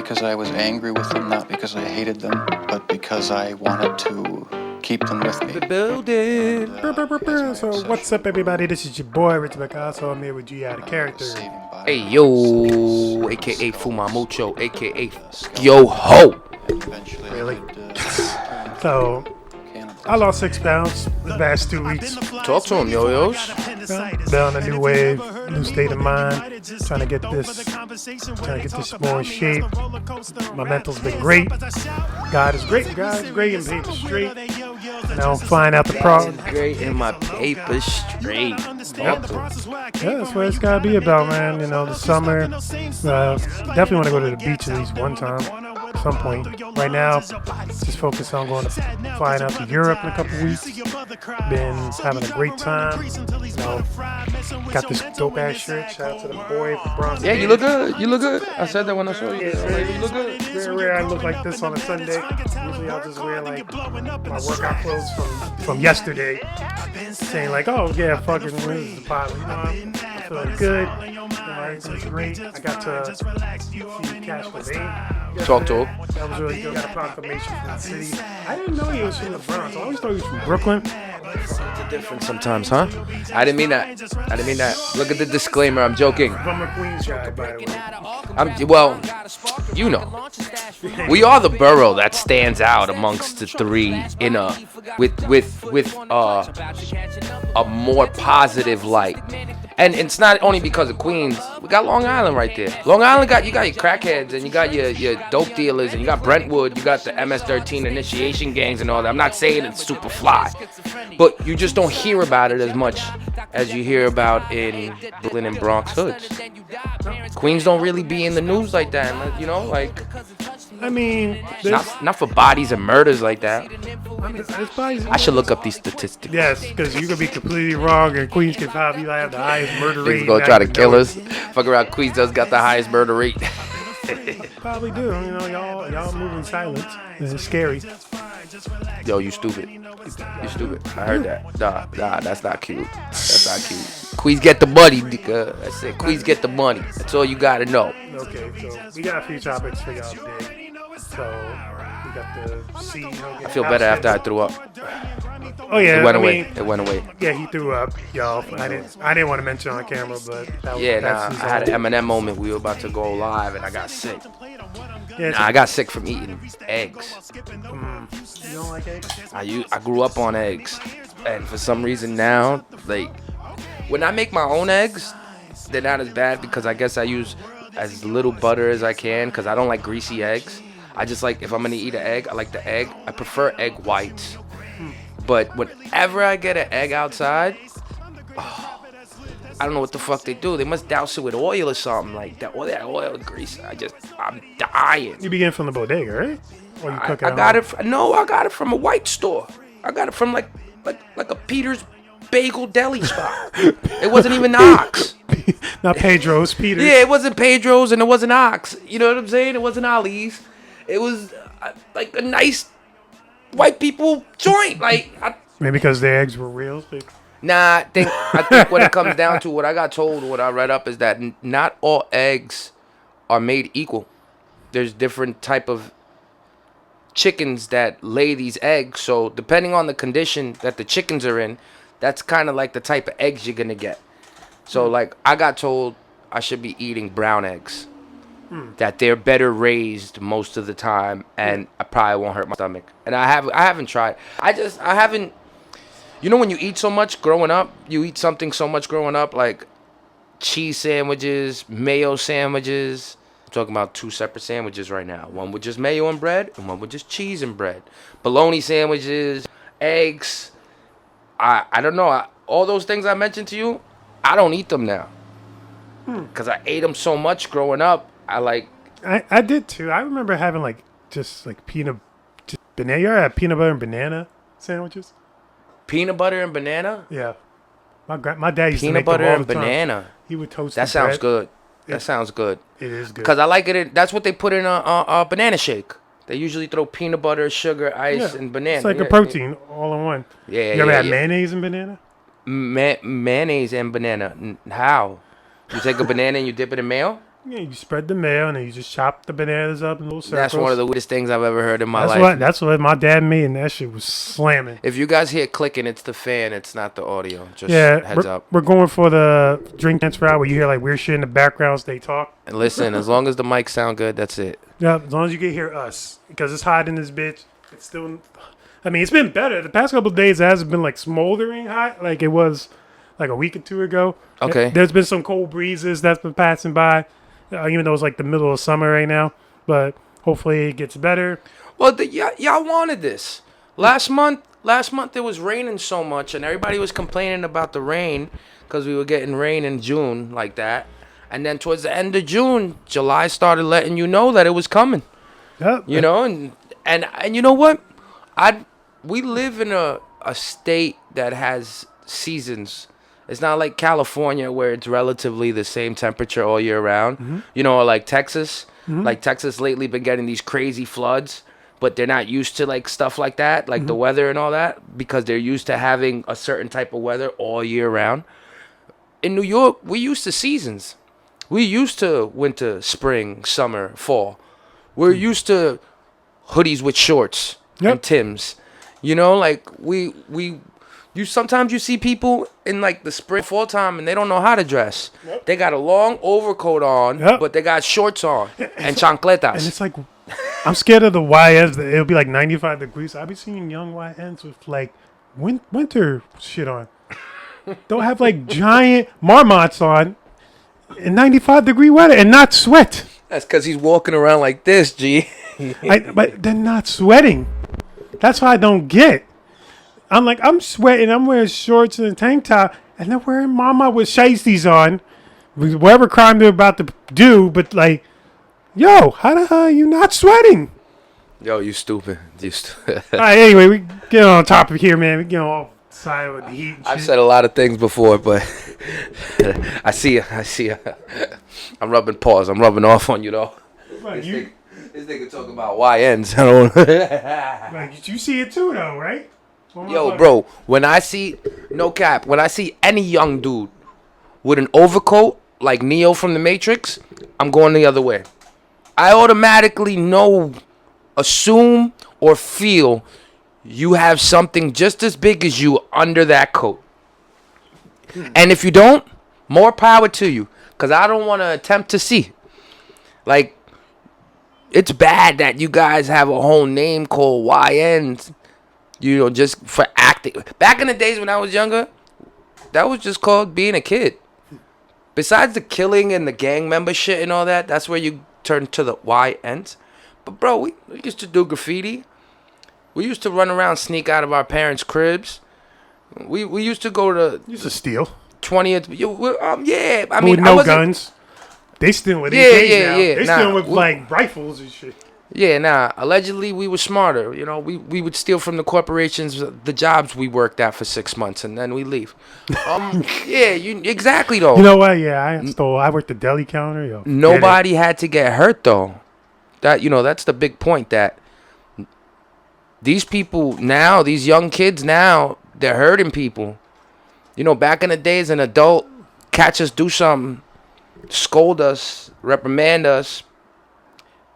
because I was angry with them, not because I hated them, but because I wanted to keep them with me. The building. So what's up, everybody? This is your boy Rich Picasso. I'm here with G out of character. Hey yo, aka Fumamucho, aka Yo Ho. Really? So I lost 6 pounds the past 2 weeks. Talk to him, yo-yos. Been on a new wave, new state of mind, trying to get this more in shape. My mental's been great. God is great. God is great and paper straight. Now I'm flying out the problem. Great in my paper straight. Yeah, that's what it's gotta be about, man. You know, the summer. Definitely want to go to the beach at least one time. At some point. Right now, just focus on flying out to Europe in a couple weeks. Been having a great time. You know, got this dope ass shirt. Shout out to the boy from Bronx. Yeah, you look good. You look good. I said that when I saw you. You look good. Very rare I look like this on a Sunday. Usually I'll just wear like my workout clothes from yesterday. Saying like, oh yeah, fucking this is the pilot. You know, I'm feeling good. Everything's great. I got to see Cash with A. Talk to him. That was really good. Got a proclamation from the city. I didn't know he was from the Bronx. I always thought he was from Brooklyn. It's a difference sometimes, huh? I didn't mean that. Look at the disclaimer. I'm joking. I'm a Queens guy, by the way. Well, you know, we are the borough that stands out amongst the three in with a more positive light. And it's not only because of Queens. We got Long Island right there. Long Island you got your crackheads and you got your dope dealers and you got Brentwood, you got the MS-13 initiation gangs and all that. I'm not saying it's super fly, but you just don't hear about it as much as you hear about in Brooklyn and Bronx hoods. Queens don't really be in the news like that, you know, like. I mean, not for bodies and murders like that. I should look up these statistics. Yes, because you could be completely wrong, and Queens can probably have the highest murder rate. He's gonna try to kill us. Fuck around, Queens does got the highest murder rate. Probably do. You know, y'all move in silence. It's scary. Yo, you stupid. You stupid. I heard that. Nah, that's not cute. That's not cute. Queens get the money, nigga. That's it. Queens get the money. That's all you gotta know. Okay, so we got a few topics for y'all today. So we got the C. I feel better after I threw up. Oh yeah, it went away. It went away. Yeah, he threw up, y'all. I didn't want to mention on camera, but I had an Eminem moment. We were about to go live, and I got sick. Yeah, I got sick from eating eggs. You don't like eggs? I grew up on eggs, and for some reason now, like when I make my own eggs, they're not as bad because I guess I use as little butter as I can because I don't like greasy eggs. I just like, if I'm gonna eat an egg, I like the egg. I prefer egg whites. But whenever I get an egg outside, I don't know what the fuck they do. They must douse it with oil or something like that. Or that oil grease. I'm dying. You be getting from the bodega, right? Or you cook it? I got it from a white store. I got it from like a Peter's Bagel Deli spot. It wasn't even Ox. Not Pedro's, Peter's. Yeah, it wasn't Pedro's and it wasn't Ox. You know what I'm saying? It wasn't Ollie's. It was like a nice white people joint. Maybe because their eggs were real. Nah, I think when it comes down to what I got told, what I read up is that not all eggs are made equal. There's different type of chickens that lay these eggs. So depending on the condition that the chickens are in, that's kind of like the type of eggs you're gonna get. So like I got told I should be eating brown eggs. That they're better raised most of the time, and I probably won't hurt my stomach. And I haven't tried. I haven't. You know when you eat so much growing up, like cheese sandwiches, mayo sandwiches. I'm talking about 2 separate sandwiches right now. One with just mayo and bread, and one with just cheese and bread. Bologna sandwiches, eggs. I don't know. All those things I mentioned to you, I don't eat them now. Because I ate them so much growing up. I did too. I remember having just banana. You ever had peanut butter and banana sandwiches? Peanut butter and banana? Yeah. My dad used to peanut make butter them all and the time. Banana. He would toast that the sounds bread. good. That sounds good. It is good. Because I like it. That's what they put in a banana shake. They usually throw peanut butter, sugar, ice, and banana. It's like a protein all in one. Yeah. You ever had mayonnaise and banana? Mayonnaise and banana. How? You take a banana and you dip it in mayo? you spread the mayo and then you just chop the bananas up in little circles. That's one of the weirdest things I've ever heard in my life. That's what my dad made, and that shit was slamming. If you guys hear clicking, it's the fan. It's not the audio. Just heads up. We're going for the drink transfer out where you hear like weird shit in the background as they talk. And listen, as long as the mics sound good, that's it. Yeah, as long as you can hear us, because it's hot in this bitch. It's still, I mean, it's been better. The past couple of days it hasn't been like smoldering hot like it was like a week or two ago. Okay. There's been some cold breezes that's been passing by, even though it's like the middle of summer right now. But hopefully it gets better. Well, y'all wanted this. Last month it was raining so much, and everybody was complaining about the rain because we were getting rain in June like that. And then towards the end of June, July started letting you know that it was coming. Yep. You know, and you know what? We live in a state that has seasons. It's not like California where it's relatively the same temperature all year round. Mm-hmm. You know, or like Texas. Mm-hmm. Like Texas lately been getting these crazy floods, but they're not used to like stuff like that, like the weather and all that, because they're used to having a certain type of weather all year round. In New York, we used to seasons. We used to winter, spring, summer, fall. We're used to hoodies with shorts and Timbs. You know, like sometimes you see people in like the spring, fall time, and they don't know how to dress. Yep. They got a long overcoat on, but they got shorts on and chancletas. And it's like, I'm scared of the YNs. It'll be like 95 degrees. I'll be seeing young YNs with like winter shit on. They'll have like giant marmots on in 95-degree weather and not sweat. That's because he's walking around like this, G. But they're not sweating. That's what I don't get. I'm like, I'm sweating. I'm wearing shorts and a tank top, and they're wearing mama with shiesties on, whatever crime they're about to do. But like, yo, how the hell are you not sweating? Yo, you stupid. All right, anyway, we get on topic here, man. We get on side with the heat. And I've said a lot of things before, but I see. I'm rubbing paws. I'm rubbing off on you though. Right, this nigga talking about YNs. I don't. Like, you see it too, though, right? Yo, bro, when I see any young dude with an overcoat like Neo from the Matrix, I'm going the other way. I automatically assume, or feel you have something just as big as you under that coat. And if you don't, more power to you, because I don't want to attempt to see. Like, it's bad that you guys have a whole name called YNs. You know, just for acting. Back in the days when I was younger, that was just called being a kid. Besides the killing and the gang member shit and all that, that's where you turn to the YNs. But bro, we used to do graffiti. We used to run around, sneak out of our parents' cribs. We used to go to... Used to steal. 20th... yeah, I mean... With no guns. They stealing with AKs now. They stealing with, like, rifles and shit. Yeah, nah. Allegedly, we were smarter. You know, we would steal from the corporations, the jobs we worked at for 6 months, and then we leave. Yeah, exactly, though. You know what? Yeah, I worked the deli counter. Yo, nobody had to get hurt, though. That's the big point, that these people now, these young kids now, they're hurting people. You know, back in the days, an adult catch us do something, scold us, reprimand us,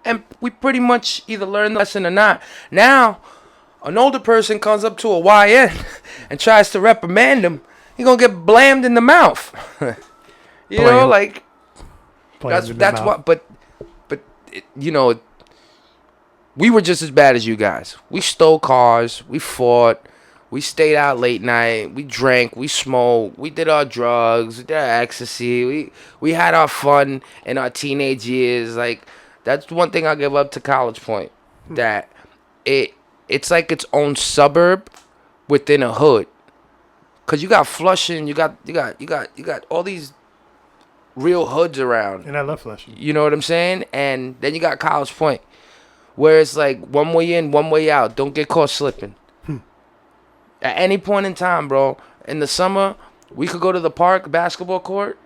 and we pretty much either learn the lesson or not. Now, an older person comes up to a YN and tries to reprimand him, he's going to get blammed in the mouth. You know, like, that's what, but you know, we were just as bad as you guys. We stole cars, we fought, we stayed out late night, we drank, we smoked, we did our drugs, we did our ecstasy, we had our fun in our teenage years. Like, that's one thing I'll give up to College Point, that it's like its own suburb within a hood. Cause you got Flushing, you got all these real hoods around. And I love Flushing. You know what I'm saying? And then you got College Point, where it's like one way in, one way out. Don't get caught slipping. At any point in time, bro. In the summer, we could go to the park, basketball court.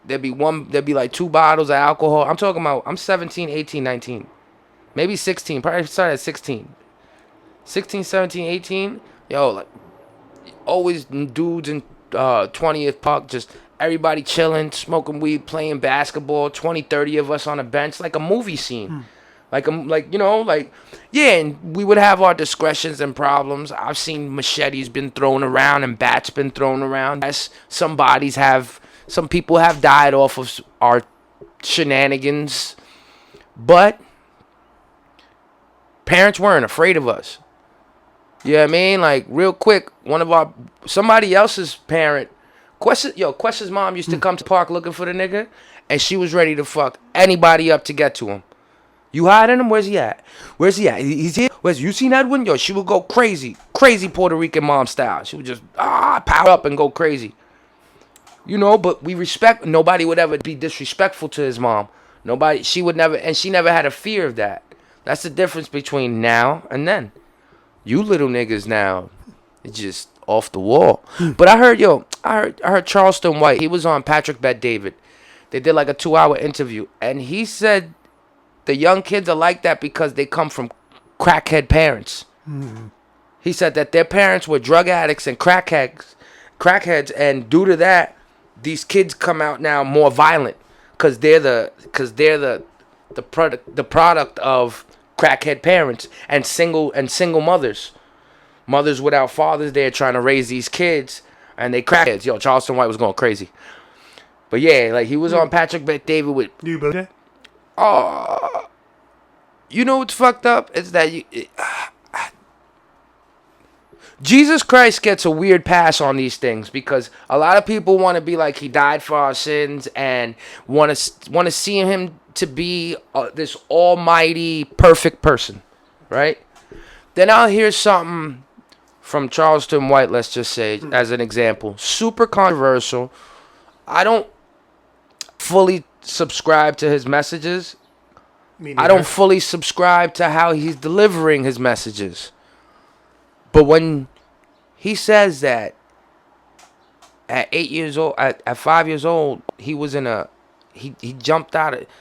There'd be like 2 bottles of alcohol. I'm talking about, I'm 17, 18, 19. Maybe 16. Probably started at 16. 16, 17, 18. Yo, like, always dudes in 20th Park just everybody chilling, smoking weed, playing basketball, 20, 30 of us on a bench, like a movie scene. Yeah, and we would have our discretions and problems. I've seen machetes been thrown around and bats been thrown around. Yes, some people have died off of our shenanigans, but parents weren't afraid of us. You know what I mean? Like, real quick, somebody else's parent, Quest's mom used to come to the park looking for the nigga, and she was ready to fuck anybody up to get to him. You hiding him? Where's he at? He's here? You seen Edwin? Yo, she would go crazy Puerto Rican mom style. She would just power up and go crazy. You know, but nobody would ever be disrespectful to his mom. She never had a fear of that. That's the difference between now and then. You little niggas now, it's just off the wall. But I heard Charleston White. He was on Patrick Bet-David. They did like a 2-hour interview, and he said the young kids are like that because they come from crackhead parents. He said that their parents were drug addicts and crackheads, and due to that, these kids come out now more violent because they're the product of crackhead parents and single mothers without fathers. They're trying to raise these kids, and they crackheads. Yo, Charleston White was going crazy. But yeah, like, he was on Patrick Bet-David with. Do you believe that? You know what's fucked up? It's that Jesus Christ gets a weird pass on these things because a lot of people want to be like, he died for our sins, and want to see him to be this almighty, perfect person, right? Then I'll hear something from Charleston White, let's just say, as an example. Super controversial. I don't fully subscribe to his messages. I don't fully subscribe to how he's delivering his messages. But when he says that at 8 years old, at 5 years old, he was he jumped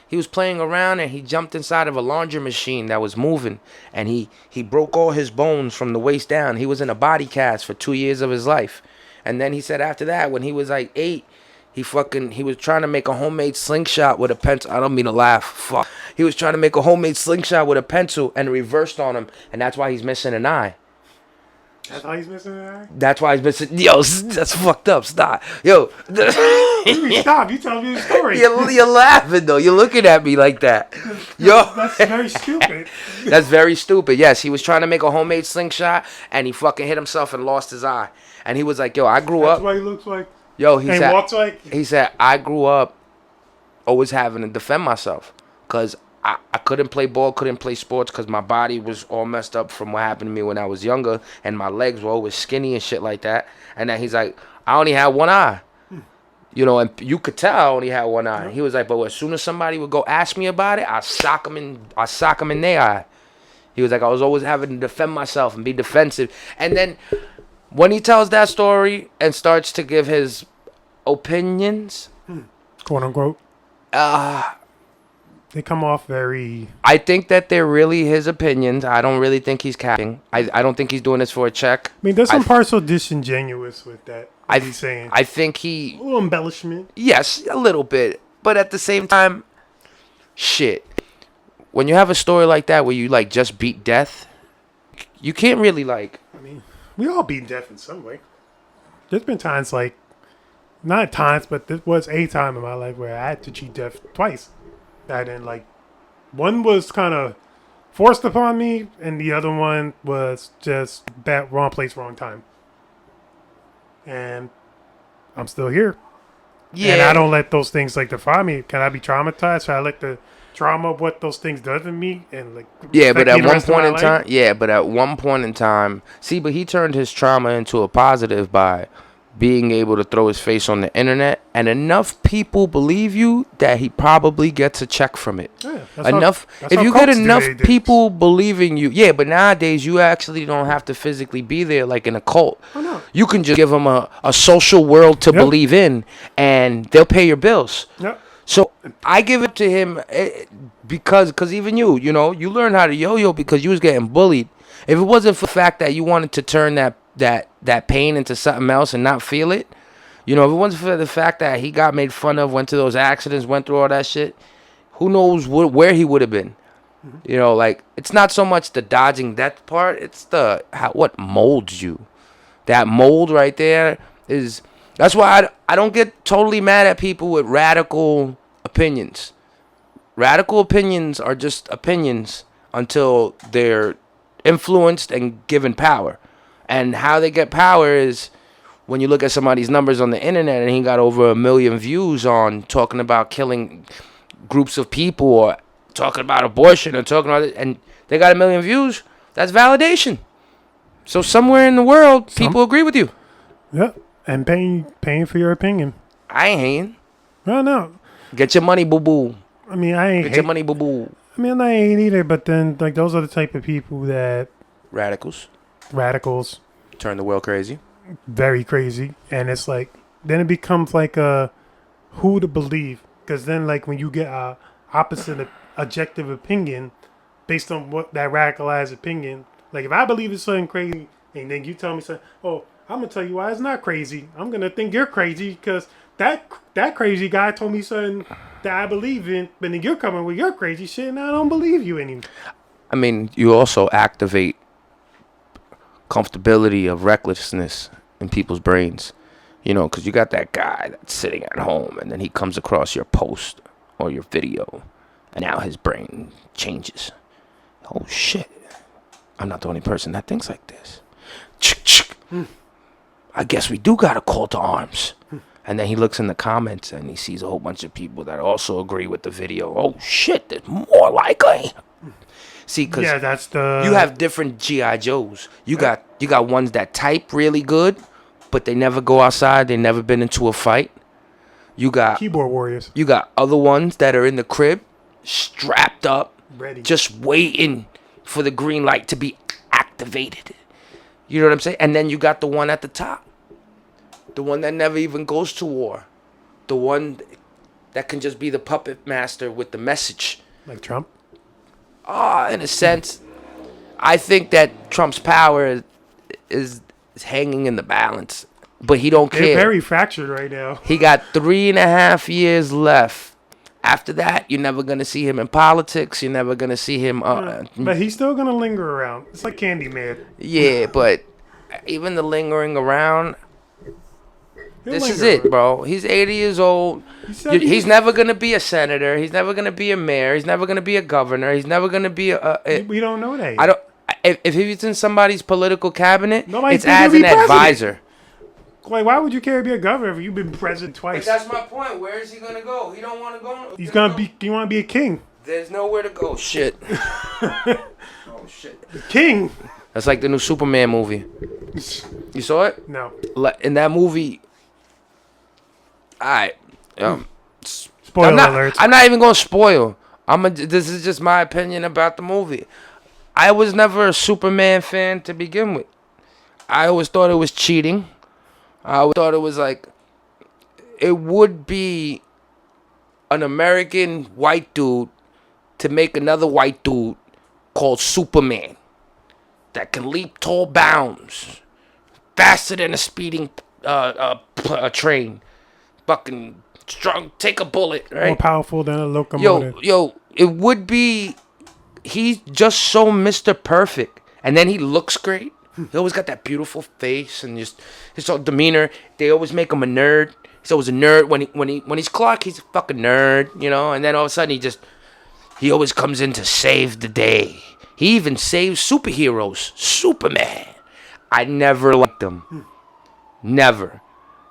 he was playing around and he jumped inside of a laundry machine that was moving, and he broke all his bones from the waist down. He was in a body cast for 2 years of his life. And then he said after that, when he was like 8, he was trying to make a homemade slingshot with a pencil. I don't mean to laugh. Fuck. He was trying to make a homemade slingshot with a pencil and it reversed on him, and that's why he's missing an eye. That's why he's missing an eye? That's why he's missing. Yo, that's fucked up. Stop. Yo. Stop. You telling me the story. You're laughing, though. You're looking at me like that. Yo. That's very stupid. That's very stupid. Yes, he was trying to make a homemade slingshot, and he fucking hit himself and lost his eye. And he was like, yo, I grew up. That's what he looks like. Yo, he said, I grew up always having to defend myself because I couldn't play ball, couldn't play sports because my body was all messed up from what happened to me when I was younger, and my legs were always skinny and shit like that. And then he's like, I only had one eye. You know, and you could tell I only had one eye. Yeah. He was like, but as soon as somebody would go ask me about it, I sock them in their eye. He was like, I was always having to defend myself and be defensive. And then when he tells that story and starts to give his opinions, quote unquote, they come off very. I think that they're really his opinions. I don't really think he's capping. I don't think he's doing this for a check. I mean, there's some parts so disingenuous with that. He's saying. I think a little embellishment. Yes, a little bit, but at the same time, shit. When you have a story like that where you like just beat death, you can't really like. I mean, we all beat death in some way. There's been times like, not times, but there was a time in my life where I had to cheat death twice. I didn't like. One was kind of forced upon me, and the other one was just wrong place, wrong time. And I'm still here. Yeah. And I don't let those things like define me. Can I be traumatized? Should I let the trauma of what those things does to me and like? Yeah, but at one point in time, see, but he turned his trauma into a positive by being able to throw his face on the internet, and enough people believe you that he probably gets a check from it. Yeah, if you get enough people believing you, yeah, but nowadays you actually don't have to physically be there like in a cult. Oh, no. You can just give them a social world to believe in, and they'll pay your bills. Yep. So I give it to him because even you learn how to yo-yo because you was getting bullied. If it wasn't for the fact that you wanted to turn that pain into something else and not feel it, You know, if it wasn't for the fact that he got made fun of, went to those accidents, went through all that shit, who knows where he would have been. You know, like, it's not so much the dodging that part, it's what molds you. That mold right there is, that's why I don't get totally mad at people with radical opinions. Radical opinions are just opinions until they're influenced and given power. And how they get power is when you look at somebody's numbers on the internet and he got over 1 million views on talking about killing groups of people or talking about abortion or talking about it, and they got 1 million views, that's validation. So somewhere in the world, people agree with you. Yep, and paying for your opinion. I ain't hating. No. Get your money, boo-boo. I mean, I ain't Get your money, boo-boo. I mean, I ain't either, but then, like, those are the type of people that... Radicals. Turn the world crazy. Very crazy. And it's like, then it becomes like a who to believe. Because then, like, when you get a opposite objective opinion based on what that radicalized opinion, like, if I believe it's something crazy, and then you tell me something, oh, I'm going to tell you why it's not crazy. I'm going to think you're crazy because that crazy guy told me something that I believe in, but then you're coming with your crazy shit, and I don't believe you anymore. I mean, you also activate comfortability of recklessness in people's brains, you know, because you got that guy that's sitting at home, and then he comes across your post or your video, and now his brain changes. Oh, shit. I'm not the only person that thinks like this. I guess we do got a call to arms. And then he looks in the comments and he sees a whole bunch of people that also agree with the video. Oh, shit, there's more likely. See, because you have different G.I. Joes. You got ones that type really good, but they never go outside. They never been into a fight. You got keyboard warriors. You got other ones that are in the crib, strapped up, ready, just waiting for the green light to be activated. You know what I'm saying? And then you got the one at the top. The one that never even goes to war. The one that can just be the puppet master with the message. Like Trump? In a sense, I think that Trump's power is hanging in the balance. But he don't care. They're very fractured right now. He got 3.5 years left. After that, you're never going to see him in politics. You're never going to see him... but he's still going to linger around. It's like Candyman. Yeah, but even the lingering around... This is it, bro. He's 80 years old. He's never going to be a senator. He's never going to be a mayor. He's never going to be a governor. He's never going to be we don't know that yet. I don't. If he's in somebody's political cabinet, Nobody's it's as an advisor. Like, why would you care to be a governor if you've been president twice? But that's my point. Where is he going to go? He don't want to go. He's going to be... You want to be a king. There's nowhere to go. Shit. Oh, shit. The king. That's like the new Superman movie. You saw it? No. In that movie... Alright, spoiler alert. I'm not even gonna spoil. This is just my opinion about the movie. I was never a Superman fan to begin with. I always thought it was cheating. I always thought it was like, it would be an American white dude to make another white dude called Superman that can leap tall bounds, faster than a speeding a train. Fucking strong, take a bullet, right? More powerful than a locomotive. Yo, it would be. He's just so Mr. Perfect, and then he looks great. He always got that beautiful face and just his whole demeanor. They always make him a nerd. He's always a nerd when he's Clark. He's a fucking nerd, you know. And then all of a sudden he always comes in to save the day. He even saves superheroes. Superman. I never liked him. Never.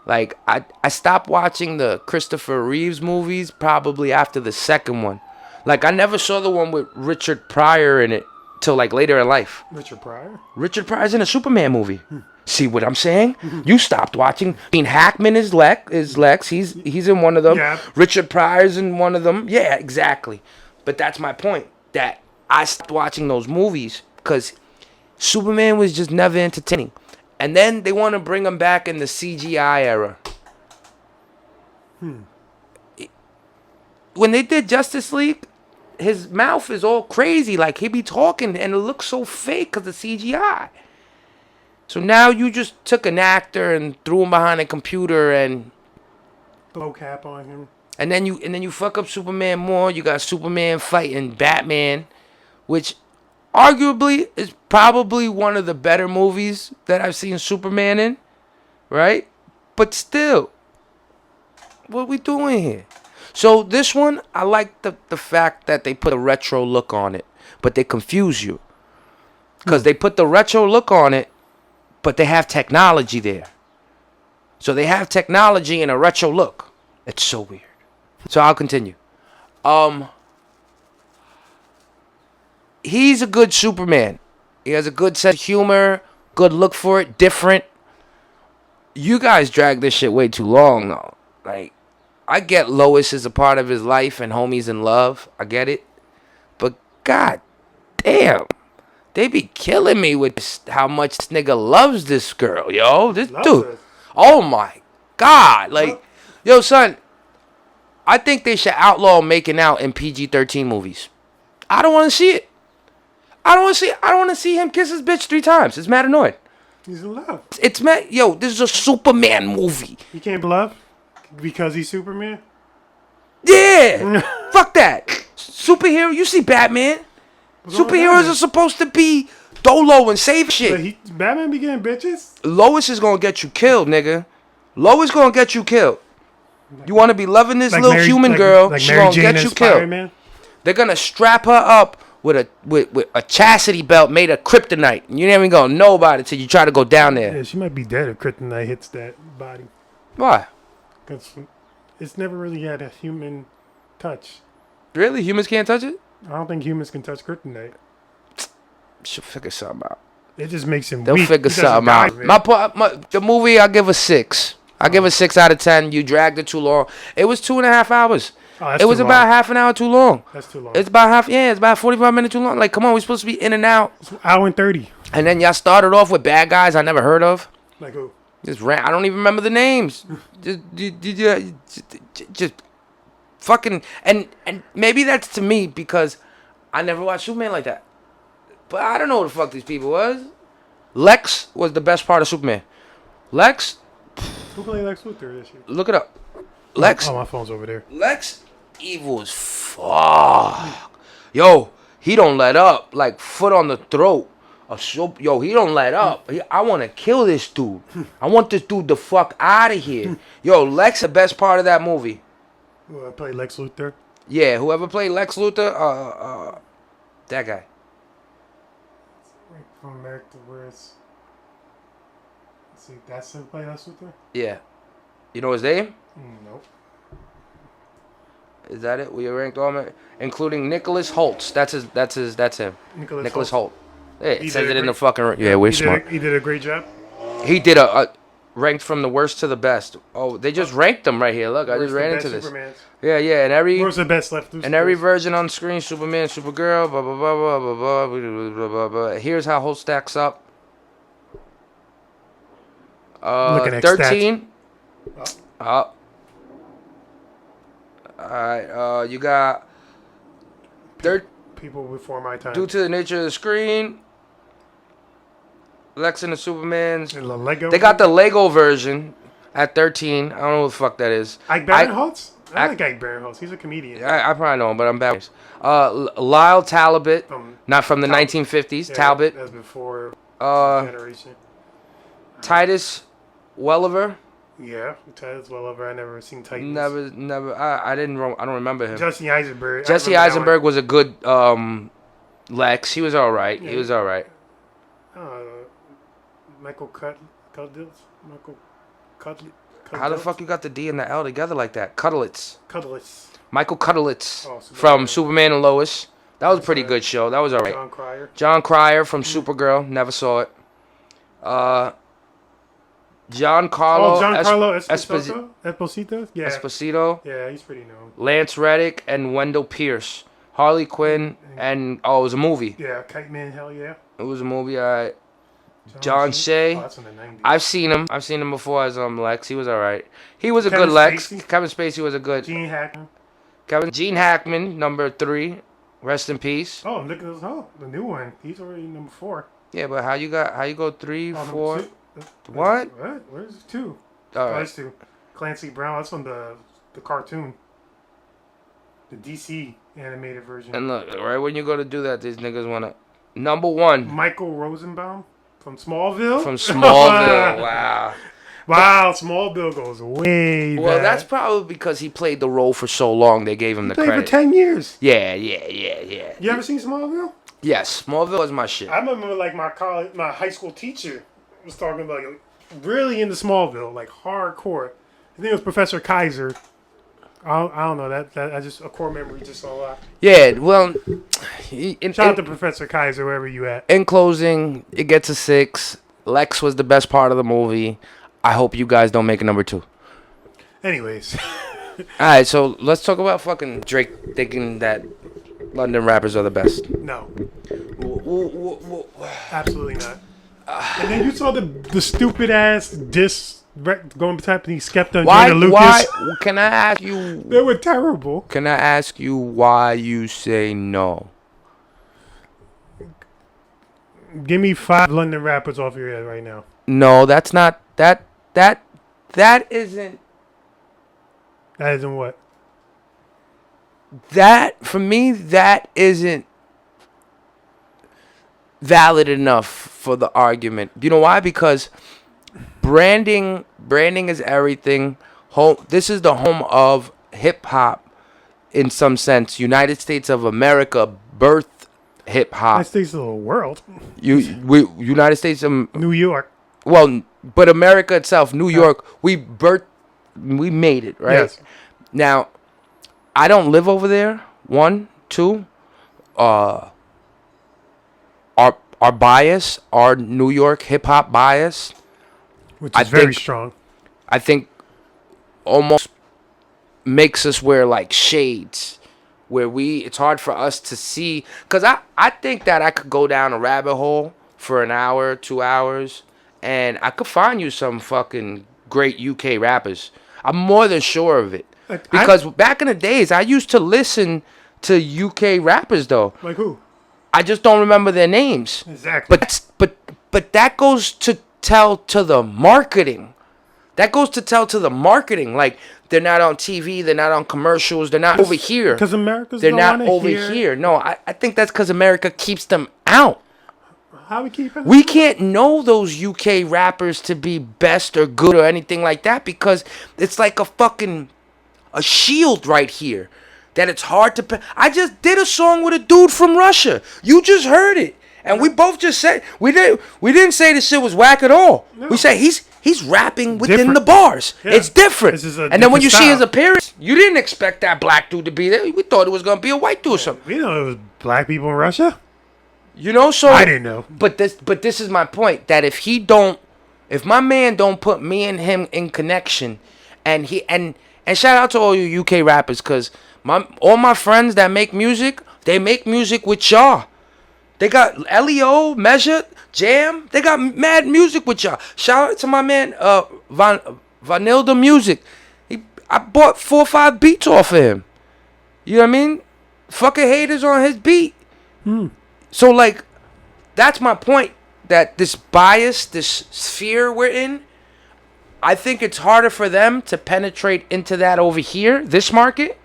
Like, I stopped watching the Christopher Reeves movies probably after the second one. Like, I never saw the one with Richard Pryor in it till, like, later in life. Richard Pryor? Richard Pryor's in a Superman movie. See what I'm saying? You stopped watching. I mean, Hackman is Lex. He's in one of them. Yeah. Richard Pryor's in one of them. Yeah, exactly. But that's my point. That I stopped watching those movies because Superman was just never entertaining. And then they want to bring him back in the CGI era. When they did Justice League, his mouth is all crazy. Like, he be talking and it looks so fake because of CGI. So now you just took an actor and threw him behind a computer and Low cap on him. and then you fuck up Superman more. You got Superman fighting Batman, which arguably is probably one of the better movies that I've seen Superman in, right? But still, what are we doing here? So this one, I like the fact that they put a retro look on it, but they confuse you. Because they put the retro look on it, but they have technology there. So they have technology and a retro look. It's so weird. So I'll continue. He's a good Superman. He has a good sense of humor, good look for it, different. You guys drag this shit way too long, though. Like, I get Lois is a part of his life and homie's in love. I get it. But god damn. They be killing me with how much this nigga loves this girl, yo. This dude. Her. Oh my god. Like, yo, son. I think they should outlaw making out in PG-13 movies. I don't want to see it. I don't want to see him kiss his bitch 3 times. It's mad annoying. He's in love. It's mad. Yo, this is a Superman movie. He can't bluff because he's Superman. Yeah. Fuck that. Superhero. You see Batman. Superheroes are supposed to be dolo and save shit. Batman be getting bitches? Lois is gonna get you killed, nigga. Lois gonna get you killed. You wanna be loving this Like little Mary, human like, girl, like she Mary gonna Jane get as you killed. Spider-Man? They're gonna strap her up with a chastity belt made of kryptonite. You ain't even gonna know about it till you try to go down there. Yeah, she might be dead if kryptonite hits that body. Why? Because it's never really had a human touch. Really? Humans can't touch it? I don't think humans can touch kryptonite. She'll figure something out. It just makes him They'll weak. figure He doesn't something die out. of it. The movie, I give a 6. I give a 6 out of 10. You dragged it too long. It was 2.5 hours. Oh, that's It was too about long. half an hour too long. That's too long. It's about half. Yeah, it's about 45 minutes too long. Like, come on, we're supposed to be in and out. It's an hour and 30. And then y'all started off with bad guys I never heard of. Like who? Just ran. I don't even remember the names. just fucking. And maybe that's to me because I never watched Superman like that. But I don't know who the fuck these people was. Lex was the best part of Superman. Lex, Who played Lex Luthor this year? look it up. Lex. Oh, my phone's over there. Lex evil as fuck. Yo, he don't let up. Like, foot on the throat. Yo, he don't let up. I want to kill this dude. I want this dude the fuck out of here. Yo, Lex the best part of that movie. Who played Lex Luthor? Yeah, whoever played Lex Luthor, that guy. From America, where's... Let's see, that's who played Lex Luthor? Yeah. You know his name? Nope. Is that it? We ranked all men, including Nicholas Holtz. That's him. Nicholas Holt. Yeah, it says it in the fucking. Yeah, we're smart. He did a great job. He did a ranked from the worst to the best. Oh, they just ranked them right here. Look, I just ran into this. Supermans. Yeah, and every. Where's the best left? And every version on screen, Superman, Supergirl, blah blah blah blah blah blah blah blah blah blah. Here's how Holt stacks up. Looking at 13. stats. Up. Alright, you got People before my time. due to the nature of the screen, Lex and the Supermans. And the Lego. They got the Lego version at 13. I don't know what the fuck that is. Ike Barinholtz? I like Ike Barinholtz. He's a comedian. I probably know him, but I'm bad. Lyle Talbot, not from the 1950s. Yeah, Talbot. That's before generation. Titus Welliver. Yeah, Titus Welliver. I never seen Titans. Never. I don't remember him. Jesse Eisenberg. Jesse Eisenberg was a good Lex. He was all right. Yeah. He was all right. Michael Cutlitz. Michael Cutlitz. How the fuck you got the D and the L together like that? Cutlitz. Michael Cutlitz from Superman and Lois. That was a pretty good show. That was all right. John Cryer from Supergirl. Never saw it. Giancarlo Esposito? Yeah. Esposito. Yeah, he's pretty known. Lance Reddick and Wendell Pierce. Harley Quinn and... Oh, it was a movie. Yeah, Kite Man, hell yeah. It was a movie, alright. John Shea. Oh, that's in the 90s. I've seen him before as Lex. He was alright. He was a good Lex. Kevin Spacey was a good... Gene Hackman. Gene Hackman, number 3. Rest in peace. Oh, look at this. Oh, the new one. He's already number 4. Yeah, but how you go 3, Oh, 4? two. What? What? Where's 2? All Oh, right. that's 2. Clancy Brown. That's from the cartoon, the DC animated version. And look, right when you go to do that, these niggas wanna number 1 Michael Rosenbaum from Smallville. from Smallville. Wow. Wow, Smallville goes way back. Well, that's probably because he played the role for so long. They gave him the Played credit. for 10 years. Yeah. You ever seen Smallville? Yes, Smallville is my shit. I remember like my high school teacher was talking about like, really into Smallville, like hardcore. I think it was Professor Kaiser. I don't know that I just a core memory just saw a lot. Yeah, well, Shout out to Professor Kaiser wherever you at. in closing, it gets a 6. Lex was the best part of the movie. I hope you guys don't make a number 2. Anyways, All right, so let's talk about fucking Drake thinking that London rappers are the best. no, absolutely not. And then you saw the stupid ass diss going between Skepta and Jada Lucas. Why? Can I ask you? They were terrible. Can I ask you why you say no? Give me 5 London rappers off your head right now. No, that's not that isn't That isn't what. that for me. That isn't valid enough for the argument. You know why? Because branding is everything. This is the home of hip hop, in some sense. United States of America birthed hip hop. United States of the world. United States of New York. well, but America itself, New York, we made it, right? Yes. Now, I don't live over there. 1, 2, our bias, our New York hip hop bias, Which I is very think- strong. I think almost makes us wear like shades, where it's hard for us to see. Cause I think that I could go down a rabbit hole for an hour, 2 hours, and I could find you some fucking great UK rappers. I'm more than sure of it. Because back in the days, I used to listen to UK rappers though. Like who? I just don't remember their names. Exactly. But that goes to tell to the marketing. That goes to tell to the marketing. Like, they're not on TV, they're not on commercials, they're not over here. Because America's They're don't not wanna over hear- here. No, I think that's because America keeps them out. How we keep it? We can't know those UK rappers to be best or good or anything like that because it's like a shield right here that it's hard to. I just did a song with a dude from Russia. You just heard it, and we both just said we didn't say this shit was whack at all. No. We say he's rapping within Different. the bars. Yeah. It's different. This is a And then when different you see style. his appearance, you didn't expect that black dude to be there. We thought it was gonna be a white dude or something. We know it was black people in Russia. You know, so I didn't know. But this is my point, that if my man don't put me and him in connection, and shout out to all you UK rappers, cause all my friends that make music, they make music with y'all. They got Leo, Measure, Jam. They got mad music with y'all. Shout out to my man Vanilda Music. I bought 4 or 5 beats off of him. You know what I mean? Fucking haters on his beat. So, like, that's my point, that this bias, this sphere we're in, I think it's harder for them to penetrate into that over here, this market,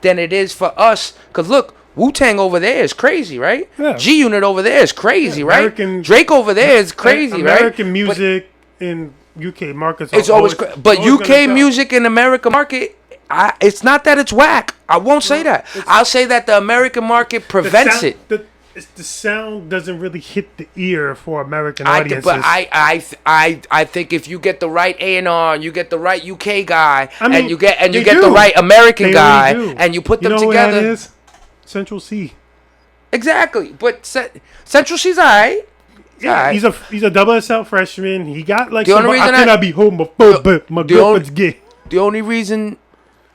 than it is for us. Because, look, Wu-Tang over there is crazy, right? Yeah. G-Unit over there is crazy, right? American- Drake over there is crazy, right? American music in UK markets. It's always but always gonna UK sell. music in American market, it's not that it's whack. I won't say that. I'll say that the American market prevents it. The sound doesn't really hit the ear for American But audiences. I think if you get the right A&R and you get the right UK guy I mean, and you get they the do. right American They guy really do. and you put them know together, What that is? Central C. exactly. But Central C's alright. Yeah, he's a double SL freshman. He got like The some. only I reason cannot be homophobic. My girlfriend's gay. The only reason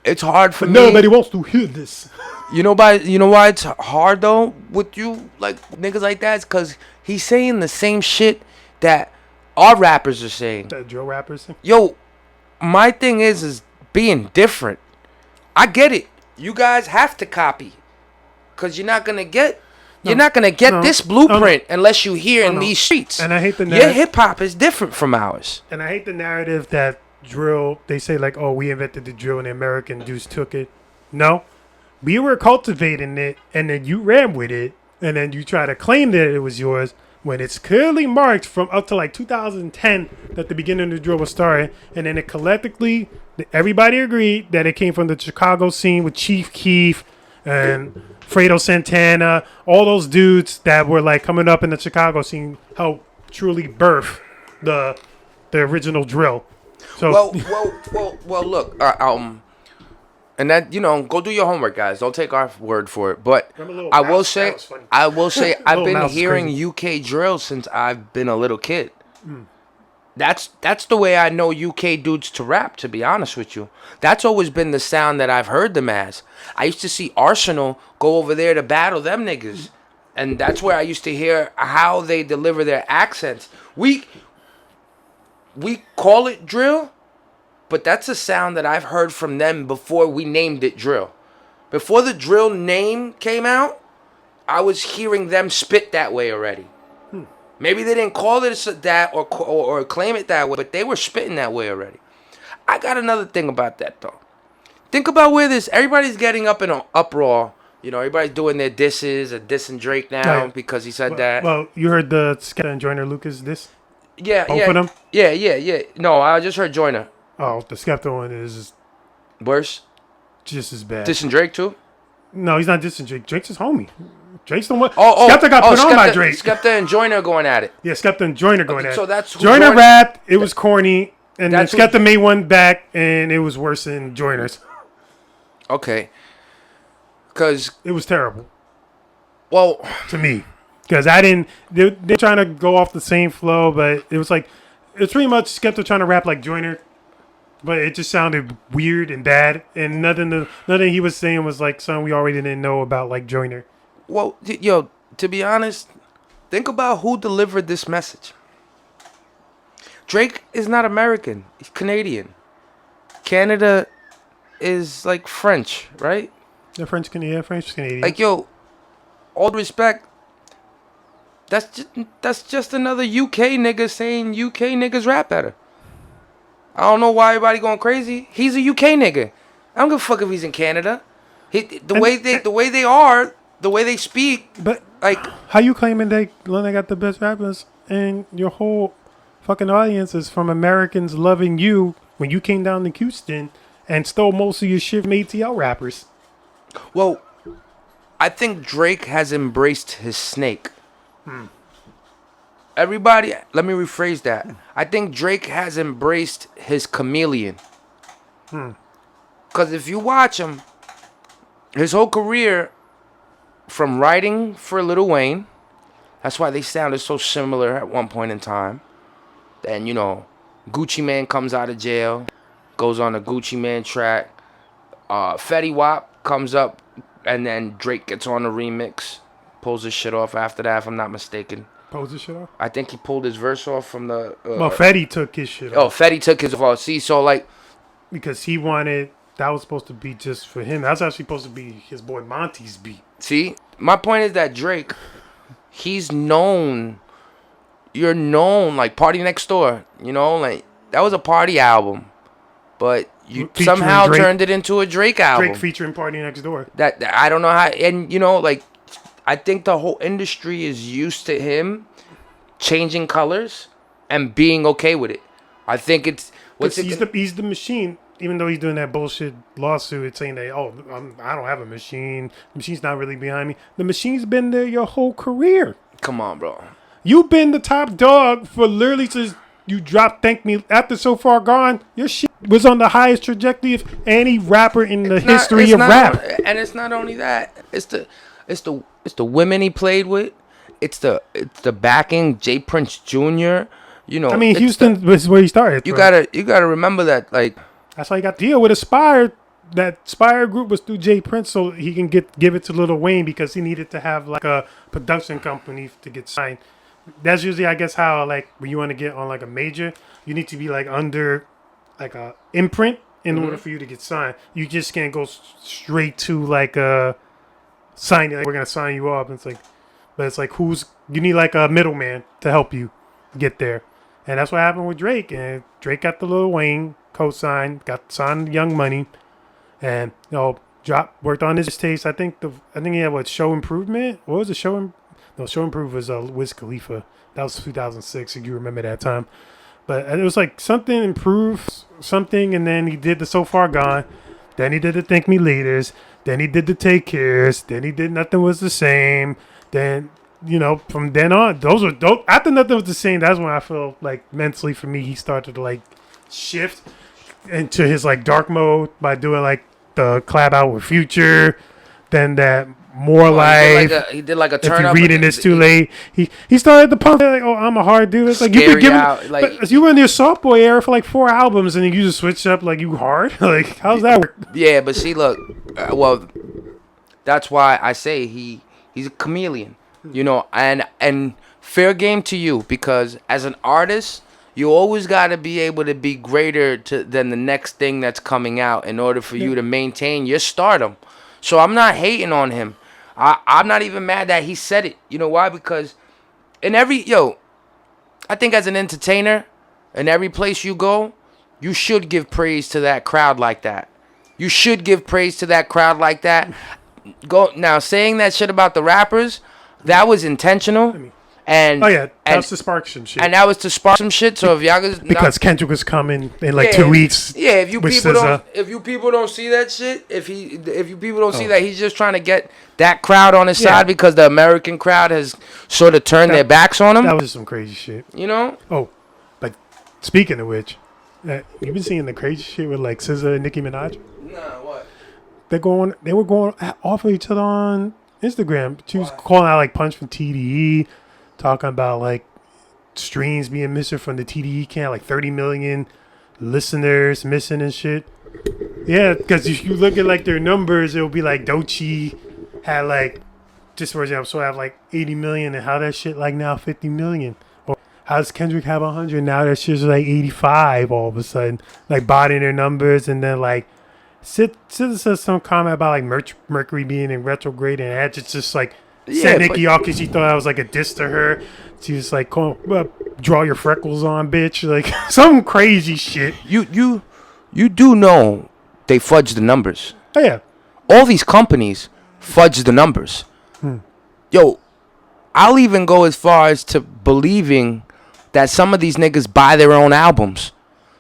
it's hard for But me. nobody wants to hear this. You know why it's hard though with you, like niggas like that? It's because he's saying the same shit that our rappers are saying. That drill rappers. Yo, my thing is being different. I get it. You guys have to copy, cause you're not gonna get You're not gonna get this blueprint no. unless you hear in these streets. And I hate the your hip hop is different from ours. And I hate the narrative that drill. They say like, "Oh, we invented the drill, and the American dudes took it." No, we were cultivating it, and then you ran with it, and then you try to claim that it was yours when it's clearly marked from up to like 2010 that the beginning of the drill was started, and then it collectively, everybody agreed that it came from the Chicago scene with Chief Keef and Fredo Santana, all those dudes that were like coming up in the Chicago scene helped truly birth the original drill. So well, look, and that, go do your homework, guys. Don't take our word for it. But I will say, I've been hearing UK drill since I've been a little kid. That's the way I know UK dudes to rap, to be honest with you. That's always been the sound that I've heard them as. I used to see Arsenal go over there to battle them niggas. And that's where I used to hear how they deliver their accents. We call it drill, but that's a sound that I've heard from them before we named it drill. Before the drill name came out, I was hearing them spit that way already. Maybe they didn't call it that or claim it that way, but they were spitting that way already. I got another thing about that, though. Think about where everybody's getting up in an uproar. Everybody's doing their disses and dissing Drake now because he said that. Well, you heard the Skepta and Joyner Lucas diss? Yeah, Both of them? Yeah. No, I just heard Joyner. Oh, the Skepta one is worse? Just as bad. Dissing Drake, too? No, he's not dissing Drake. Drake's his homie. Drake's the one. Skepta got put on by Drake. Skepta and Joyner going at it. Yeah, Skepta and Joyner going at it. So that's Joyner rapped. It was corny. And then Skepta made one back, and it was worse than Joyner's. Okay. Because it was terrible. Well, to me. Because I didn't. They're trying to go off the same flow, but it was like. It's pretty much Skepta trying to rap like Joyner. But it just sounded weird and bad. And nothing he was saying was like something we already didn't know about like Joyner. Well, to be honest, think about who delivered this message. Drake is not American. He's Canadian. Canada is like French, right? Yeah, French Canadian. Like, all due respect, that's just another UK nigga saying UK niggas rap better. I don't know why everybody going crazy. He's a UK nigga. I don't give a fuck if he's in Canada. The way they speak. But like, how you claiming they got the best rappers and your whole fucking audience is from Americans loving you when you came down to Houston and stole most of your shit from ATL rappers? Well, I think Drake has embraced his snake. Everybody, let me rephrase that. I think Drake has embraced his chameleon. Because if you watch him, his whole career, from writing for Lil Wayne, that's why they sounded so similar at one point in time. Then, Gucci Mane comes out of jail, goes on a Gucci Mane track. Fetty Wap comes up, and then Drake gets on the remix, pulls his shit off after that, if I'm not mistaken. Pulls his shit off? I think he pulled his verse off from the... well, Fetty took his shit off. Oh, Fetty took his off. See, so like... Because he wanted... That was supposed to be just for him. That's actually supposed to be his boy Monty's beat. See? My point is that Drake, he's known... You're known, like Party Next Door. Like, that was a Party album. But you somehow turned it into a Drake album. Drake featuring Party Next Door. That I don't know how... And, like... I think the whole industry is used to him changing colors and being okay with it. I think it's... He's the machine. Even though he's doing that bullshit lawsuit, it's saying that, I don't have a machine. The machine's not really behind me. The machine's been there your whole career. Come on, bro. You've been the top dog for literally since you dropped Thank Me. After So Far Gone, your shit was on the highest trajectory of any rapper in the history of rap. And it's not only that. It's the women he played with. It's the backing, J. Prince Jr. Houston was where he started. You gotta remember that, like, that's why he got to deal with Aspire. That Aspire group was through J. Prince, so he can give it to Lil Wayne because he needed to have like a production company to get signed. That's usually, I guess, how like when you want to get on like a major, you need to be like under like a imprint in order for you to get signed. You just can't go straight to like a sign. Like, we're gonna sign you up. And it's like, But it's like you need like a middleman to help you get there. And that's what happened with Drake. And Drake got the Lil Wayne co-signed, got signed Young Money, and worked on his taste. I think he had Show Improvement. What was the Show? No, Show Improve was Wiz Khalifa. That was 2006. If you remember that time. But it was like something improved something, and then he did the So Far Gone. Then he did the Thank Me Laters. Then he did the Take Cares. Then he did Nothing Was the Same. Then, from then on, after Nothing Was the Same, that's when I feel like mentally for me, he started to like shift into his like dark mode by doing like the collab out with Future. Then that More Life. He did like a turn if you're up. reading this too late, he started to pump like, oh, I'm a hard dude. It's like you've been giving, out, like, but you were in your soft boy era for like 4 albums, and then you just switch up like you hard. Like how's that work? Yeah, but see, look, well, that's why I say he's a chameleon, and fair game to you, because as an artist, you always got to be able to be greater than the next thing that's coming out in order for you to maintain your stardom. So I'm not hating on him. I'm not even mad that he said it. You know why? Because I think as an entertainer, in every place you go, you should give praise to that crowd like that. You should give praise to that crowd like that. Now, saying that shit about the rappers, that was intentional. And that's to spark some shit. And that was to spark some shit. So if y'all because Kendrick was coming in like 2 weeks. Yeah, if you people don't see that shit, if you people don't see that he's just trying to get that crowd on his side because the American crowd has sort of turned their backs on him. That was some crazy shit. Oh, but speaking of which, you've been seeing the crazy shit with like SZA and Nicki Minaj? Nah, what? They were going off of each other on Instagram. She was calling out like Punch from TDE. Talking about like streams being missing from the TDE camp, like 30 million listeners missing and shit. Yeah, because if you look at like their numbers, it'll be like Doechii had like, just for example, so I have like 80 million, and how that shit like now 50 million. Or how does Kendrick have 100? Now that shit's like 85 all of a sudden, like botting their numbers. And then like Sid says some comment about like Mercury being in retrograde, and that just like sent Nicki off because she thought I was like a diss to her. She was like, draw your freckles on, bitch. Like some crazy shit. You do know they fudge the numbers. Oh, yeah. All these companies fudge the numbers. Yo, I'll even go as far as to believing that some of these niggas buy their own albums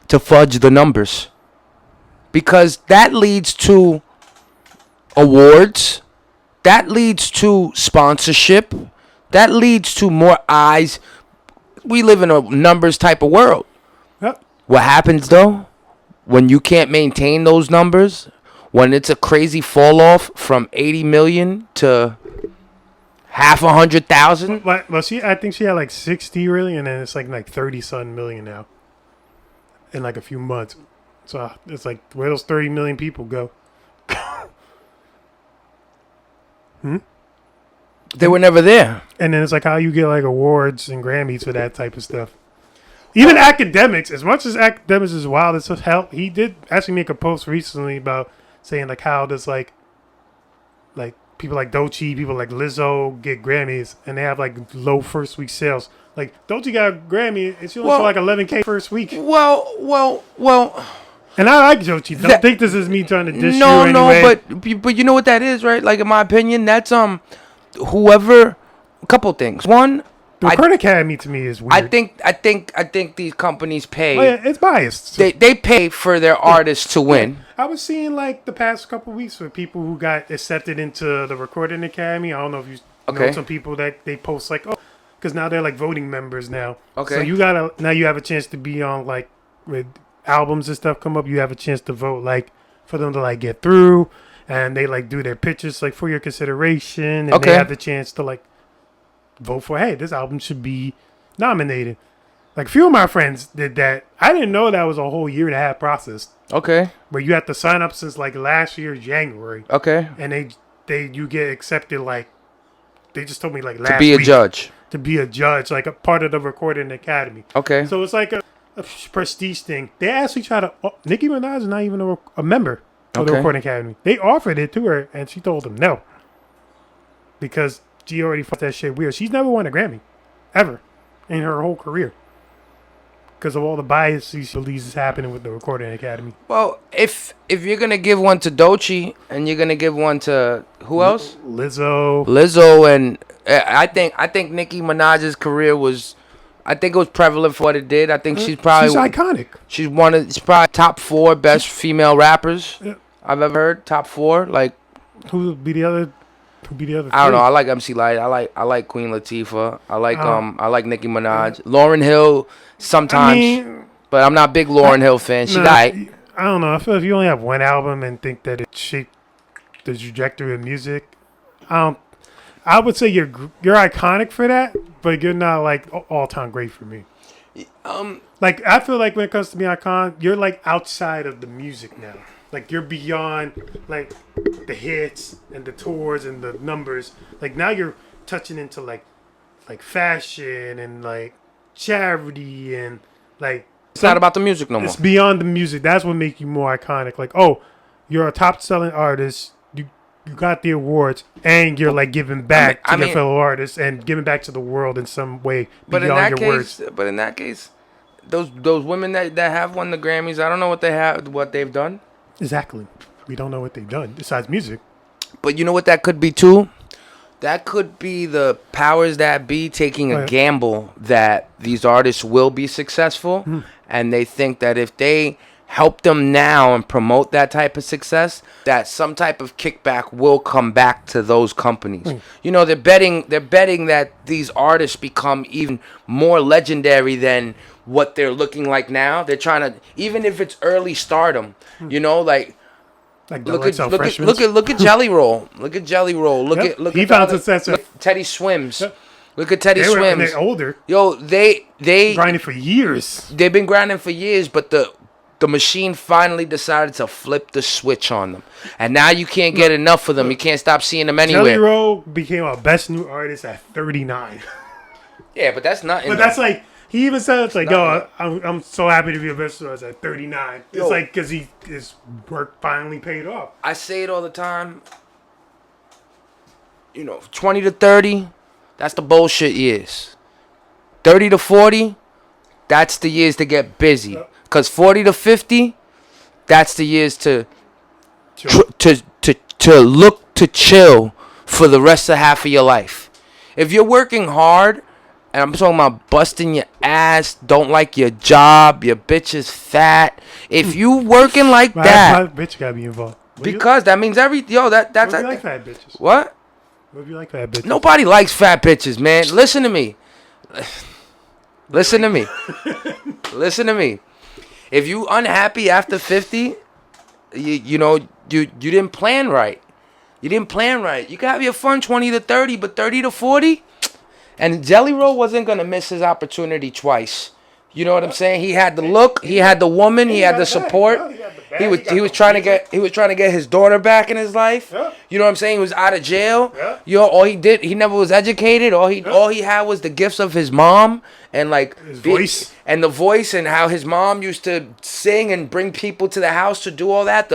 to fudge the numbers. Because that leads to awards. That leads to sponsorship. That leads to more eyes. We live in a numbers type of world. Yep. What happens, though, when you can't maintain those numbers, when it's a crazy fall off from 80 million to half 100,000? Well, I think she had like 60 really, and then it's like 30-something million now in like a few months. So it's like, where those 30 million people go? They were never there. And then it's like how you get like awards and Grammys for that type of stuff. Even academics, as much as academics is wild as hell, he did actually make a post recently about saying like how does like people like Doechii, people like Lizzo get Grammys, and they have like low first week sales. Like Doechii got a Grammy, and she only sold like 11K first week. Well. And I like Doechii. Don't think this is me trying to diss you anyway. No, but you know what that is, right? Like in my opinion, that's whoever. A couple things. One, the Recording Academy to me is weird. I think these companies pay. Oh, yeah, it's biased. They pay for their artists to win. I was seeing like the past couple of weeks with people who got accepted into the Recording Academy. I don't know if you know some people that they post like, oh, because now they're like voting members now. Okay. So now you have a chance to be on like with albums and stuff come up. You have a chance to vote like for them to like get through, and they like do their pitches like for your consideration, and they have the chance to like vote for, hey, this album should be nominated. Like a few of my friends did that. I didn't know that was a whole 1.5-year process. Okay. Where you have to sign up since like last year January. Okay. And you get accepted like they just told me like last week. To be a judge, like a part of the Recording Academy. Okay. So it's like a prestige thing. They actually try to. Nicki Minaj is not even a member of the Recording Academy. They offered it to her, and she told them no. Because she already fought that shit weird. She's never won a Grammy, ever, in her whole career, because of all the bias she believes is happening with the Recording Academy. Well, if you're gonna give one to Doechii and you're gonna give one to who else? Lizzo, and I think Nicki Minaj's career was, I think it was prevalent for what it did. I think she's iconic. She's probably top 4 best female rappers I've ever heard. Top 4, like. Who would be the other? I don't know. I like MC Lyte. I like Queen Latifah. I like Nicki Minaj. Lauryn Hill sometimes, but I'm not a big Lauryn Hill fan. She died. I don't know. I feel if you only have one album and think that it shaped the trajectory of music, I would say you're iconic for that, but you're not like all time great for me. Like I feel like when it comes to being icon, you're like outside of the music now. Like you're beyond like the hits and the tours and the numbers. Like now you're touching into like fashion and like charity and like it's not about the music no more. It's beyond the music. That's what makes you more iconic. Like, oh, you're a top selling artist. You got the awards and you're like giving back to your fellow artists and giving back to the world in some way beyond your words. But in that case, those women that have won the Grammys, I don't know what they've done. Exactly. We don't know what they've done besides music. But you know what that could be too? That could be the powers that be taking a gamble that these artists will be successful. And they think that if they help them now and promote that type of success, that some type of kickback will come back to those companies. You know, they're betting that these artists become even more legendary than what they're looking like now. They're trying to, even if it's early stardom, you know, like look at Jelly Roll. Look at Jelly Roll. Look at he found success. Teddy Swims. Look at Teddy Swims. They're older. Yo, they grinding for years. They've been grinding for years, but the machine finally decided to flip the switch on them, and now you can't get enough of them. You can't stop seeing them anywhere. Jelly Roll became our best new artist at 39. Yeah, but that's nothing. But that's like he even said it's like, yo, I'm so happy to be a best new artist at 39. It's like because his work finally paid off. I say it all the time. You know, 20 to 30. That's the bullshit years. 30 to 40, that's the years to get busy. Because 40 to 50, that's the years to look to chill for the rest of half of your life. If you're working hard, and I'm talking about busting your ass, don't like your job, your bitch is fat. If you working like that, my bitch gotta be involved. Because that means that's. What do you like fat bitches? What? What do you like fat bitches? Nobody likes fat bitches, man. Listen to me. Listen to me. Listen to me. If you unhappy after 50, you didn't plan right. You didn't plan right. You can have your fun 20 to 30, but 30 to 40, and Jelly Roll wasn't gonna miss his opportunity twice. You know what I'm saying? He had the look, he had the woman, he had the support. He was trying to get his daughter back in his life. You know what I'm saying? He was out of jail. All he never was educated. All he had was the gifts of his mom and like his voice and the voice and how his mom used to sing and bring people to the house to do all that.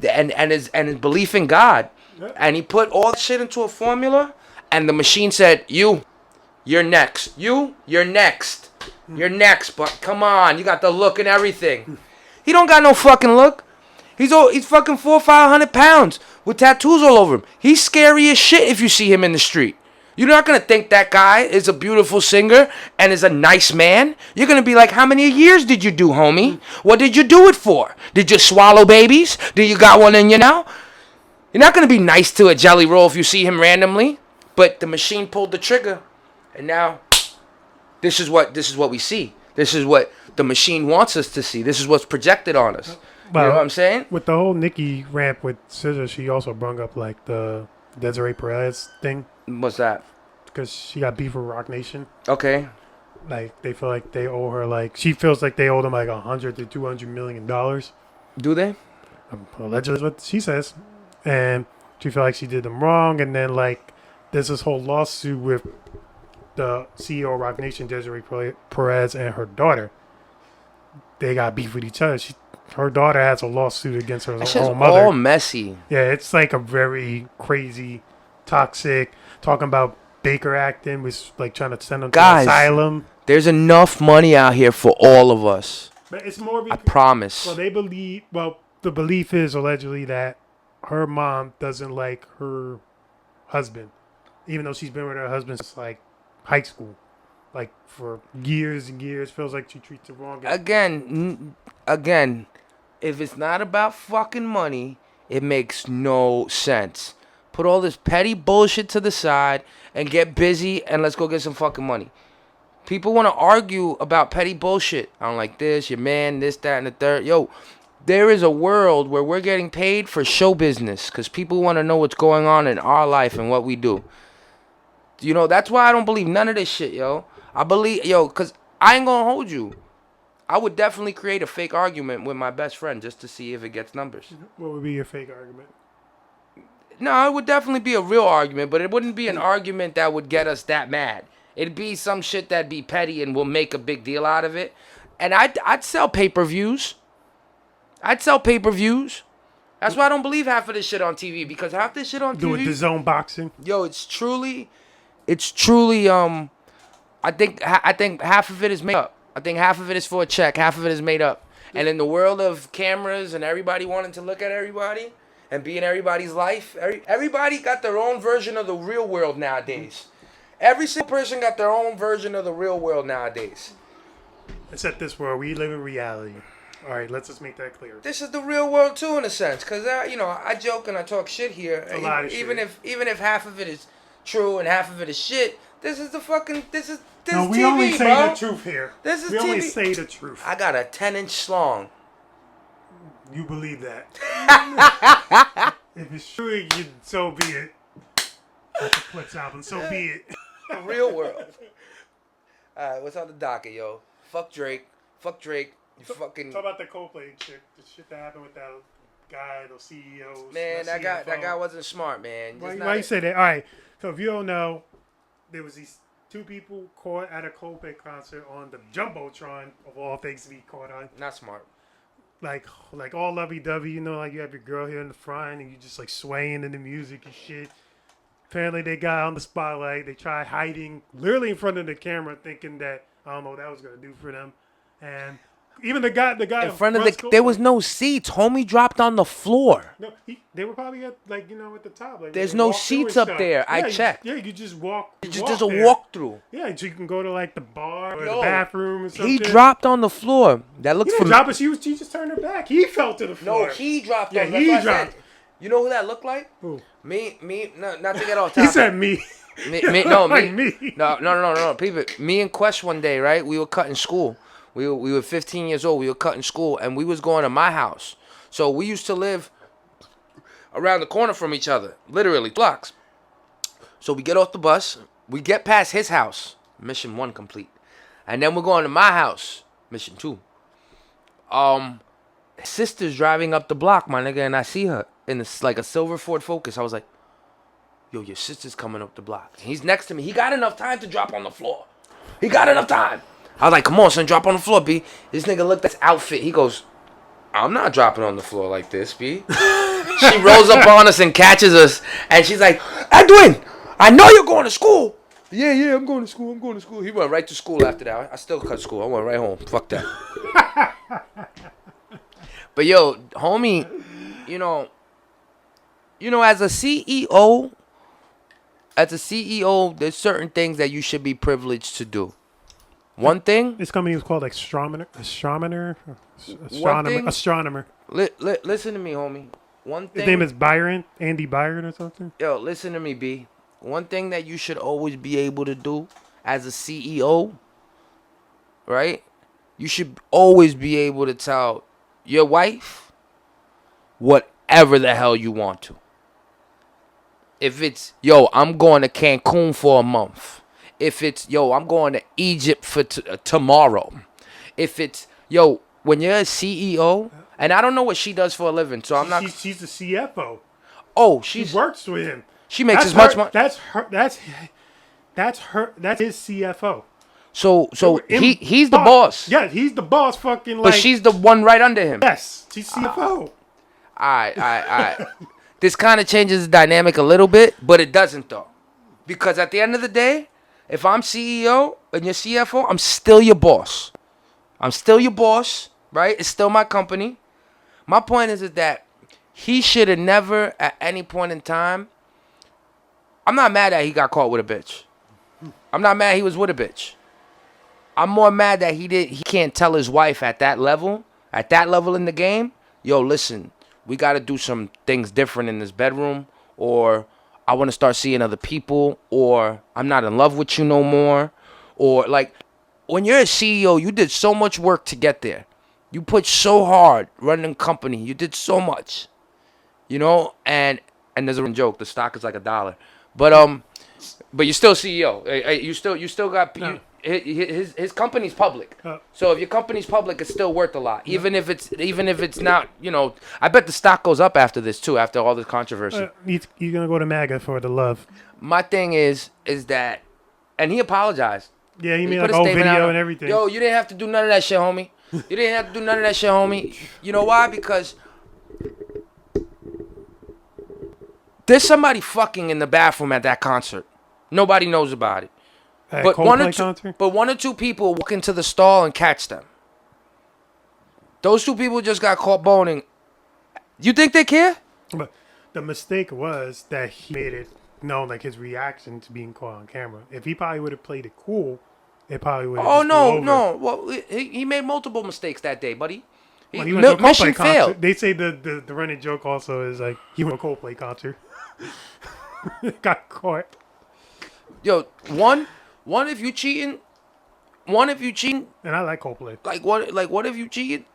And his belief in God. And he put all that shit into a formula, and the machine said, "You're next. You're next. You're next, but come on, you got the look and everything." He don't got no fucking look. He's fucking 400 or 500 pounds with tattoos all over him. He's scary as shit if you see him in the street. You're not gonna think that guy is a beautiful singer and is a nice man. You're gonna be like, how many years did you do, homie? What did you do it for? Did you swallow babies? Do you got one in you now? You're not gonna be nice to a Jelly Roll if you see him randomly. But the machine pulled the trigger, and now this is what we see. This is what the machine wants us to see. This is what's projected on us. Well, you know what I'm saying? With the whole Nicki rant with SZA, she also brought up like the Desiree Perez thing. What's that? Because she got beef with Rock Nation. Okay. Like they feel like they owe her like she feels like they owe them like $100 to $200 million. Do they? Allegedly, is what she says, and she feel like she did them wrong. And then like there's this whole lawsuit with the CEO of Rock Nation, Desiree Perez, and her daughter. They got beef with each other. Her daughter has a lawsuit against her own mother. All messy. Yeah, it's like a very crazy toxic. Talking about Baker acting, was like trying to send him Guys, to asylum. There's enough money out here for all of us. But it's more. I promise. Well, they believe. Well, the belief is allegedly that her mom doesn't like her husband, even though she's been with her husband since like high school, like for years and years. Feels like she treats her wrong. Again, if it's not about fucking money, it makes no sense. Put all this petty bullshit to the side and get busy and let's go get some fucking money. People want to argue about petty bullshit. I don't like this, your man, this, that, and the third. Yo, there is a world where we're getting paid for show business because people want to know what's going on in our life and what we do. You know, that's why I don't believe none of this shit, yo. I believe, because I ain't going to hold you. I would definitely create a fake argument with my best friend just to see if it gets numbers. What would be your fake argument? No, it would definitely be a real argument, but it wouldn't be an argument that would get us that mad. It'd be some shit that'd be petty and we'll make a big deal out of it. And I'd sell pay-per-views. That's why I don't believe half of this shit on TV, because half this shit on TV. Doing the zone boxing. Yo, it's truly. I think half of it is made up. I think half of it is for a check. Half of it is made up. And in the world of cameras and everybody wanting to look at everybody and be in everybody's life, everybody got their own version of the real world nowadays. Every single person got their own version of the real world nowadays. Except this world, we live in reality. All right, let's just make that clear. This is the real world too, in a sense, because I joke and I talk shit here. A lot of even shit. Even if half of it is true and half of it is shit, this is No, we TV, only say bro. the truth here. This is we TV. only say the truth. I got a 10-inch schlong. You believe that? If it's true, so be it. That's a Flix album. So be it. The real world. All right, what's on the docket, yo? Fuck Drake. You fucking. Talk about the Coldplay shit. The shit that happened with that guy, those CEOs. Man, that guy wasn't smart, man. Why you say that? All right. So if you don't know, there was these two people caught at a Coldplay concert on the Jumbotron, of all things to be caught on. Not smart. Like all lovey-dovey, like you have your girl here in the front and you just like swaying in the music and shit. Apparently they got on the spotlight. They tried hiding literally in front of the camera, thinking that I don't know what that was gonna do for them. And even the guy in front of there was no seats. Homie dropped on the floor. No, they were probably at at the top. Like, there's no seats up there. I checked. You just walk. There's a walkthrough. Yeah, so you can go to like the bar or the bathroom or something. He dropped on the floor. That looks for drop it. She just turned her back. He fell to the floor. No, he dropped. Yeah, he dropped. You know who that looked like? Who? Me. No, not to get off topic. He said me. Me. Me. No. People, me and Quest one day, right? We were cutting school. We were 15 years old. We were cutting school, and we was going to my house. So we used to live around the corner from each other, literally blocks. So we get off the bus. We get past his house. Mission 1 complete. And then we're going to my house. Mission 2. Sister's driving up the block, my nigga, and I see her in like a silver Ford Focus. I was like, yo, your sister's coming up the block. He's next to me. He got enough time to drop on the floor. He got enough time. I was like, come on, son, drop on the floor, B. This nigga looked at his outfit. He goes, I'm not dropping on the floor like this, B. She rolls up on us and catches us, and she's like, Edwin, I know you're going to school. Yeah, I'm going to school. He went right to school after that. I still cut school. I went right home. Fuck that. But, yo, homie, as a CEO, there's certain things that you should be privileged to do. One thing. This company is called Astronomer. Listen to me, homie. One thing. His name is Byron, Andy Byron or something. Yo, listen to me, B. One thing that you should always be able to do as a CEO, right? You should always be able to tell your wife whatever the hell you want to. If it's, yo, I'm going to Cancun for a month. If it's, yo, I'm going to Egypt for tomorrow. If it's, yo, when you're a CEO, and I don't know what she does for a living, so I'm not. She's the CFO. Oh, she works with him. She makes as much money. That's his CFO. So he's the boss. Yeah, he's the boss. Fucking. But she's the one right under him. Yes, she's CFO. All right. this kind of changes the dynamic a little bit, but it doesn't though. Because at the end of the day, if I'm CEO and you're CFO, I'm still your boss. I'm still your boss, right? It's still my company. My point is that he should have never, at any point in time, I'm not mad that he got caught with a bitch. I'm not mad he was with a bitch. I'm more mad that he can't tell his wife at that level in the game, yo, listen, we got to do some things different in this bedroom, or I want to start seeing other people, or I'm not in love with you no more. Or like when you're a CEO, you did so much work to get there. You put so hard running a company. You did so much, you know, and there's a joke. The stock is like $1, but you're still CEO. You still got his company's public. So if your company's public, it's still worth a lot. Even if it's not, you know, I bet the stock goes up after this too. After all this controversy, you're gonna go to MAGA for the love. My thing is that, and he apologized. Yeah, he made like a whole video and everything. Yo, you didn't have to do none of that shit, homie. You didn't have to do none of that shit, homie. You know why? Because there's somebody fucking in the bathroom at that concert. Nobody knows about it. But one or two people walk into the stall and catch them. Those 2 people just got caught boning. You think they care? But the mistake was that he made it known, like his reaction to being caught on camera. If he probably would have played it cool, it probably would have. Oh no! Well, he made multiple mistakes that day, buddy. When he went to a Coldplay concert, they say the running joke also is like he went to a Coldplay concert, got caught. Yo, one if you cheating, and I like Coldplay. What if you cheating?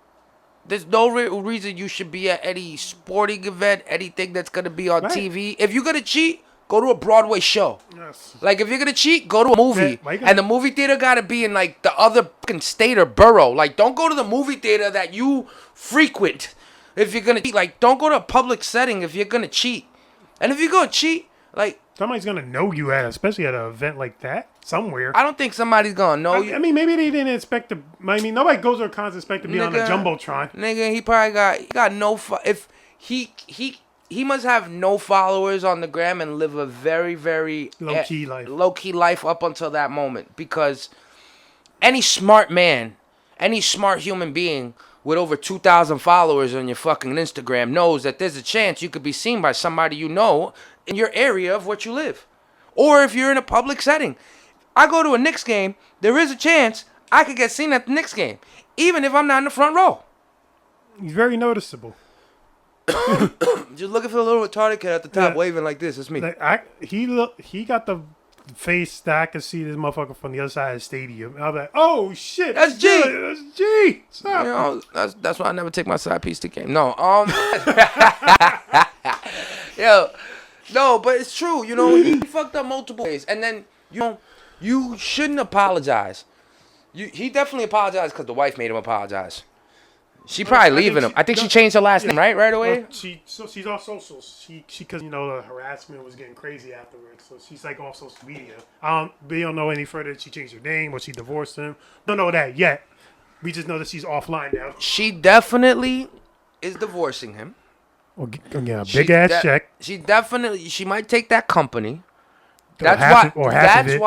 There's no reason you should be at any sporting event, anything that's gonna be on TV. If you're gonna cheat, go to a Broadway show. Yes. Like if you're gonna cheat, go to a movie, and the movie theater gotta be in like the other fucking state or borough. Like don't go to the movie theater that you frequent if you're gonna cheat. Like don't go to a public setting if you're gonna cheat. And if you're gonna cheat, like somebody's gonna know you especially at an event like that somewhere. I don't think somebody's gonna know you. I mean, maybe they didn't expect to. I mean, nobody goes to a concert expect to be on a jumbotron. Nigga, he probably got no. If he must have no followers on the gram and live a very, very low key life up until that moment. Because any smart man, any smart human being with over 2,000 followers on your fucking Instagram knows that there's a chance you could be seen by somebody you know in your area of what you live. Or if you're in a public setting. I go to a Knicks game, there is a chance I could get seen at the Knicks game, even if I'm not in the front row. He's very noticeable. Just looking for the little retarded kid at the top waving like this. It's me. He got the face that I could see this motherfucker from the other side of the stadium. And I'm like, oh shit, that's G. That's G. You know, that's why I never take my side piece to game. No, yo, no, but it's true. You know, he fucked up multiple ways, and then you know, you shouldn't apologize. He definitely apologized because the wife made him apologize. She probably leaving him. I think she changed her last name, right away. She's off social. She because you know the harassment was getting crazy afterwards. So she's like off social media. We don't know any further. She changed her name or she divorced him. Don't know that yet. We just know that she's offline now. She definitely is divorcing him. Or get a big ass check. She might take that company. That's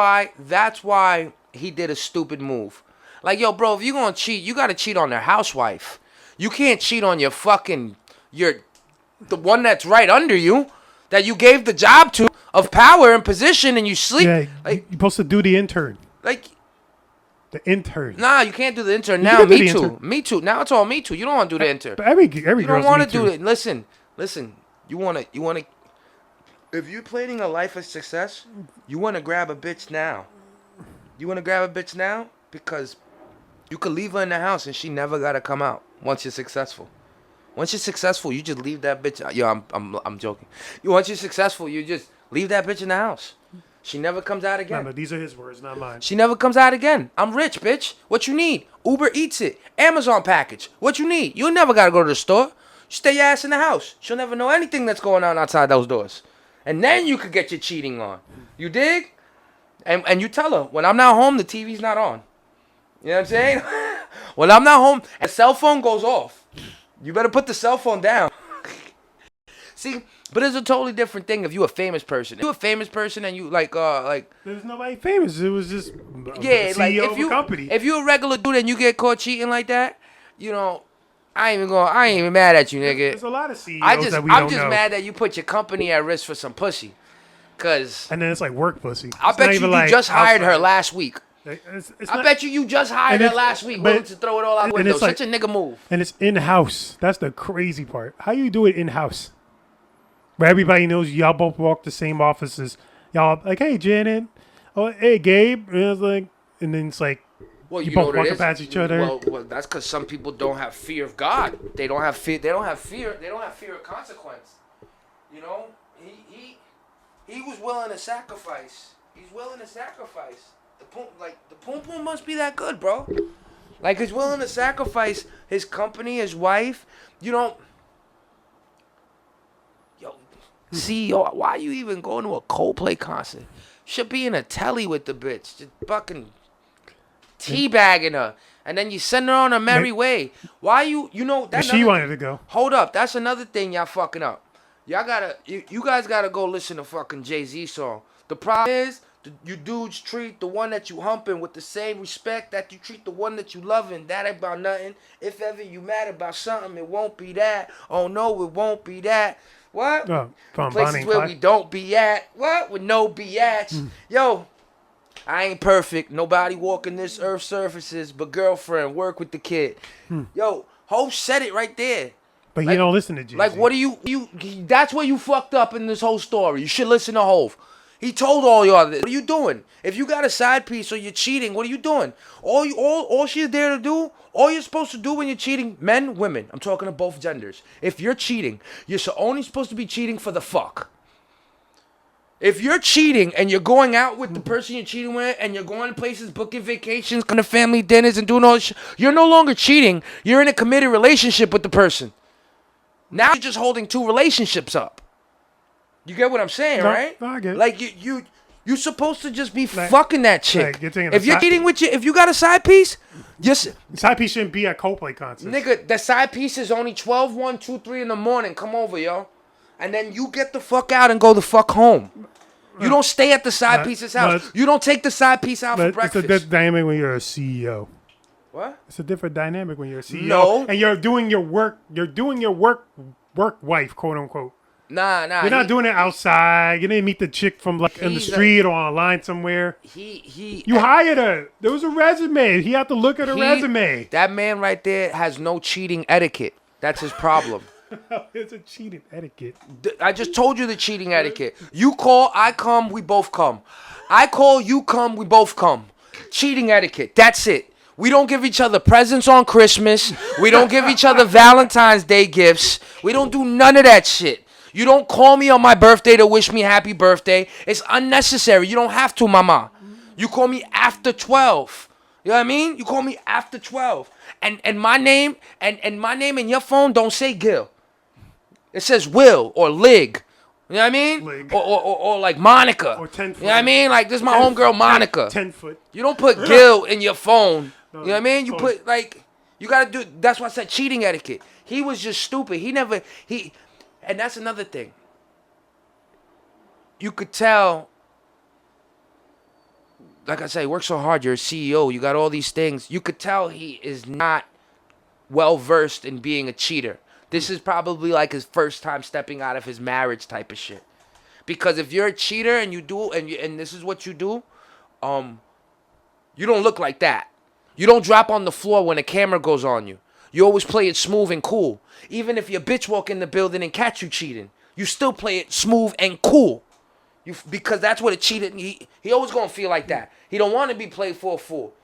why he did a stupid move. Like, yo, bro, if you gonna cheat, you gotta cheat on their housewife. You can't cheat on the one that's right under you, that you gave the job to, of power and position, and you sleep. Yeah, like, you're supposed to do the intern. Like, the intern. Nah, you can't do the intern now. Me too. Me too. Now it's all me too. You don't want to do the intern. But every you don't want to do it. Listen. You wanna. If you're planning a life of success, you wanna grab a bitch now. Because you could leave her in the house and she never gotta come out once you're successful. Once you're successful, you just leave that bitch. Yo, I'm joking. Once you're successful, you just leave that bitch in the house. She never comes out again. No, these are his words, not mine. She never comes out again. I'm rich, bitch. What you need? Uber Eats it. Amazon package. What you need? You never gotta go to the store. Stay your ass in the house. She'll never know anything that's going on outside those doors. And then you could get your cheating on. You dig? And you tell her, when I'm not home, the TV's not on. You know what I'm saying? When I'm not home, and the cell phone goes off. You better put the cell phone down. See, But it's a totally different thing if you're a famous person. If you're a famous person and you like There's nobody famous. It was just yeah, CEO like if of you a company. if you're a regular dude and you get caught cheating like that, you know, I ain't even mad at you, nigga. There's a lot of CEOs that we I'm don't just know. mad that you put your company at risk for some pussy. Cause And then it's like work pussy. I It's bet not you even you like just hired her outside. last week. It's I not- bet you just hired and her it's- last week, but- willing to throw it all out the and window. it's like- Such a nigga move. And it's in-house. That's the crazy part. How you do it in-house? Where everybody knows y'all both walk the same offices. Y'all like, hey, Janet. Oh, hey, Gabe. And it's like, and then it's like, Well, you you know both what walk it is. past each other. Well, that's because some people don't have fear of God. They don't have fear. They don't have fear. They don't have fear of consequence. You know, he was willing to sacrifice. He's willing to sacrifice. The poom poom must be that good, bro. Like he's willing to sacrifice his company, his wife. You know, CEO, why are you even going to a Coldplay concert? Should be in a telly with the bitch, just fucking teabagging her, and then you send her on her merry way. Why you know that's she wanted to go. Hold up, that's another thing y'all fucking up. You guys gotta go listen to fucking Jay-Z song. The problem is you dudes treat the one that you humping with the same respect that you treat the one that you loving. That ain't about nothing. If ever you mad about something, it won't be that. Oh no, it won't be that. What? From Places Bonnie and where Clyde. we don't be at. What? With no biatch. Yo, I ain't perfect. Nobody walking this earth surfaces, but girlfriend, work with the kid. Yo, Hov said it right there. But Like- you don't listen to Jay-Z. Like, what do you? That's where you fucked up in this whole story. You should listen to Hov. He told all y'all this. What are you doing? If you got a side piece or you're cheating, what are you doing? All she's there to do, all you're supposed to do when you're cheating, men, women, I'm talking to both genders. If you're cheating, you're only supposed to be cheating for the fuck. If you're cheating and you're going out with the person you're cheating with and you're going places, booking vacations, going to family dinners and doing all this shit, you're no longer cheating. You're in a committed relationship with the person. Now you're just holding two relationships up. You get what I'm saying, No, right? no, I get it. Like you're supposed to just be fucking that chick. like, you're taking a If you're side- cheating with you, if you got a side piece, just Side piece shouldn't be at Coldplay concerts. nigga, the side piece is only 12, 1, 2, 3 in the morning. Come over, yo. And then you get the fuck out and go the fuck home. You don't stay at the side piece's house. You don't take the side piece out for But it's a breakfast. different dynamic when you're a CEO. What? It's a different dynamic when you're a CEO. No. And you're doing your work. You're doing your work wife, quote unquote. Nah. You're not doing it outside. You didn't meet the chick from like in the He's a- street or online somewhere. He. You hired her. There was a resume. He had to look at her resume. That man right there has no cheating etiquette. That's his problem. It's a cheating etiquette. I just told you the cheating etiquette. You call, I come, we both come. I call, you come, we both come. Cheating etiquette. That's it. We don't give each other presents on Christmas. We don't give each other Valentine's Day gifts. We don't do none of that shit. You don't call me on my birthday to wish me happy birthday. It's unnecessary. You don't have to, mama. You call me after 12. You know what I mean? You call me after 12. And my name and my name in your phone don't say Gil. It says Will or Lig. You know what I mean? Lig. Or like Monica. Or 10 You know what I mean? Like this is my 10 homegirl Monica. 10 foot. You don't put Gil in your phone. You know what I mean? You Oh. put like you gotta do. That's why I said cheating etiquette. He was just stupid. And that's another thing. You could tell. Like I say, he works so hard. You're a CEO. You got all these things. You could tell he is not well versed in being a cheater. This is probably like his first time stepping out of his marriage type of shit. Because if you're a cheater and you do and this is what you do, you don't look like that. You don't drop on the floor when a camera goes on you. You always play it smooth and cool. Even if your bitch walk in the building and catch you cheating, you still play it smooth and cool. Because that's what a cheater, he always gonna feel like that. He don't want to be played for a fool.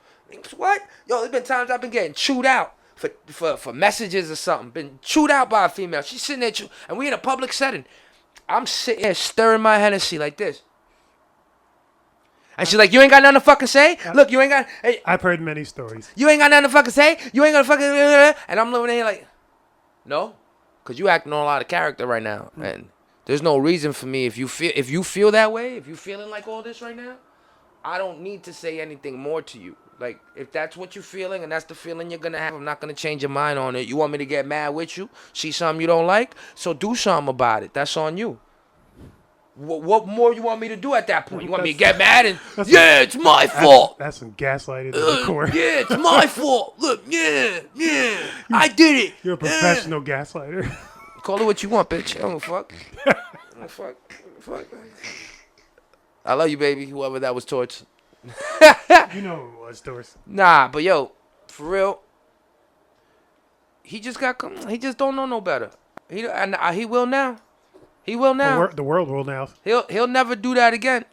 What? Yo, there's been times I've been getting chewed out for messages or something. Been chewed out by a female. She's sitting there, and we in a public setting. I'm sitting there stirring my Hennessy like this. And she's like, you ain't got nothing to fucking say? Look, you ain't got... Hey, I've heard many stories. you ain't got nothing to fucking say? You ain't gonna fucking... And I'm living here like... No. Because you acting on a lot of character right now. And there's no reason for me, if you feel that way, if you feeling like all this right now, I don't need to say anything more to you. Like, if that's what you're feeling and that's the feeling you're going to have, I'm not going to change your mind on it. You want me to get mad with you? See something you don't like? So do something about it. That's on you. What more you want me to do at that point? You want me to get mad and, it's my fault. That's some gaslighting to the core. Yeah, it's my fault. Look, I did it. You're a professional gaslighter. Call it what you want, bitch. I don't fuck. Fuck. I love you, baby, whoever that was towards. You know who it was, Doris. Nah, but yo, for real, he just don't know no better. He will now. He will now. The world will now. He'll never do that again.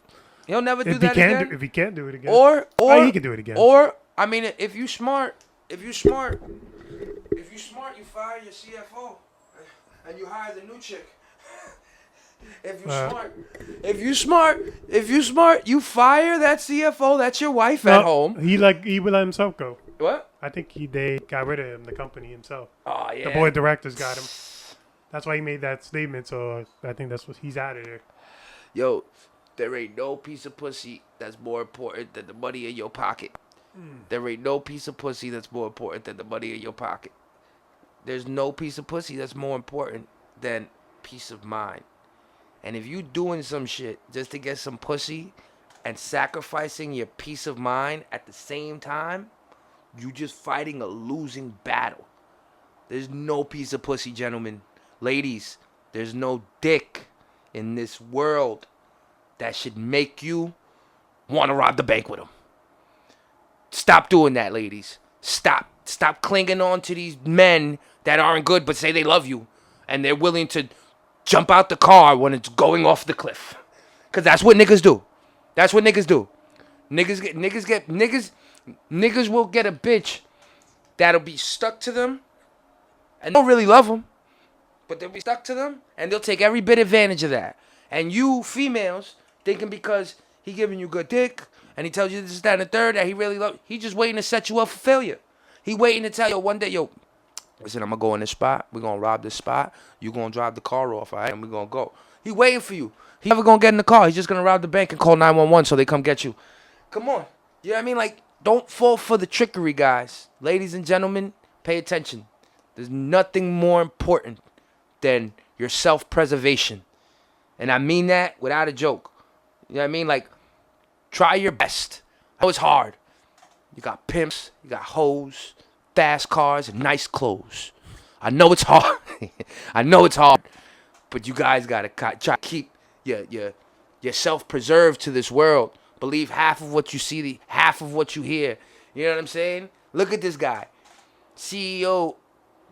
He'll never do that again. If he can't do it again. Or he can do it again. Or I mean, if you smart, you fire your CFO and you hire the new chick. If you smart, you fire that CFO. That's your wife at home. He would let himself go. What? I think they got rid of him, the company himself. Oh yeah. The board of directors got him. That's why he made that statement. So I think that's what he's out of there. Yo, there ain't no piece of pussy that's more important than the money in your pocket. There ain't no piece of pussy that's more important than the money in your pocket. There's no piece of pussy that's more important than peace of mind. And if you doing some shit just to get some pussy and sacrificing your peace of mind at the same time, you just fighting a losing battle. There's no piece of pussy, gentlemen. Ladies, there's no dick in this world that should make you want to rob the bank with him. Stop doing that, ladies. Stop clinging on to these men that aren't good but say they love you and they're willing to jump out the car when it's going off the cliff. Cause that's what niggas do. That's what niggas do. Niggas will get a bitch that'll be stuck to them and don't really love them, but they'll be stuck to them and they'll take every bit advantage of that. And you females thinking because he giving you good dick and he tells you this, that, and the third that he really loves, he just waiting to set you up for failure. He waiting to tell you one day, listen, I'm going to go in this spot. We're going to rob this spot. You're going to drive the car off, all right? And we're going to go. He waiting for you. He never going to get in the car. He's just going to rob the bank and call 911 so they come get you. Come on. You know what I mean? Like, don't fall for the trickery, guys. Ladies and gentlemen, pay attention. There's nothing more important than your self-preservation. And I mean that without a joke. You know what I mean? Like, try your best. I know it's hard. You got pimps. You got hoes. Fast cars and nice clothes. I know it's hard. I know it's hard. But you guys got to try to keep yourself preserved to this world. Believe half of what you see, half of what you hear. You know what I'm saying? Look at this guy. CEO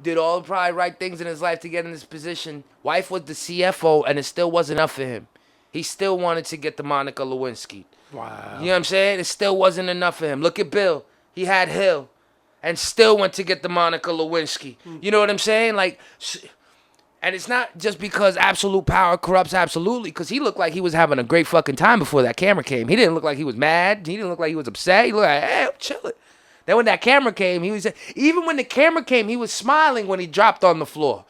did all the probably right things in his life to get in this position. Wife was the CFO and it still wasn't enough for him. He still wanted to get the Monica Lewinsky. Wow. You know what I'm saying? It still wasn't enough for him. Look at Bill. He had Hill. And still went to get the Monica Lewinsky. You know what I'm saying? Like, and it's not just because absolute power corrupts absolutely, because he looked like he was having a great fucking time before that camera came. He didn't look like he was mad. He didn't look like he was upset. He looked like, hey, I'm chilling. Then when that camera came, even when the camera came, he was smiling when he dropped on the floor.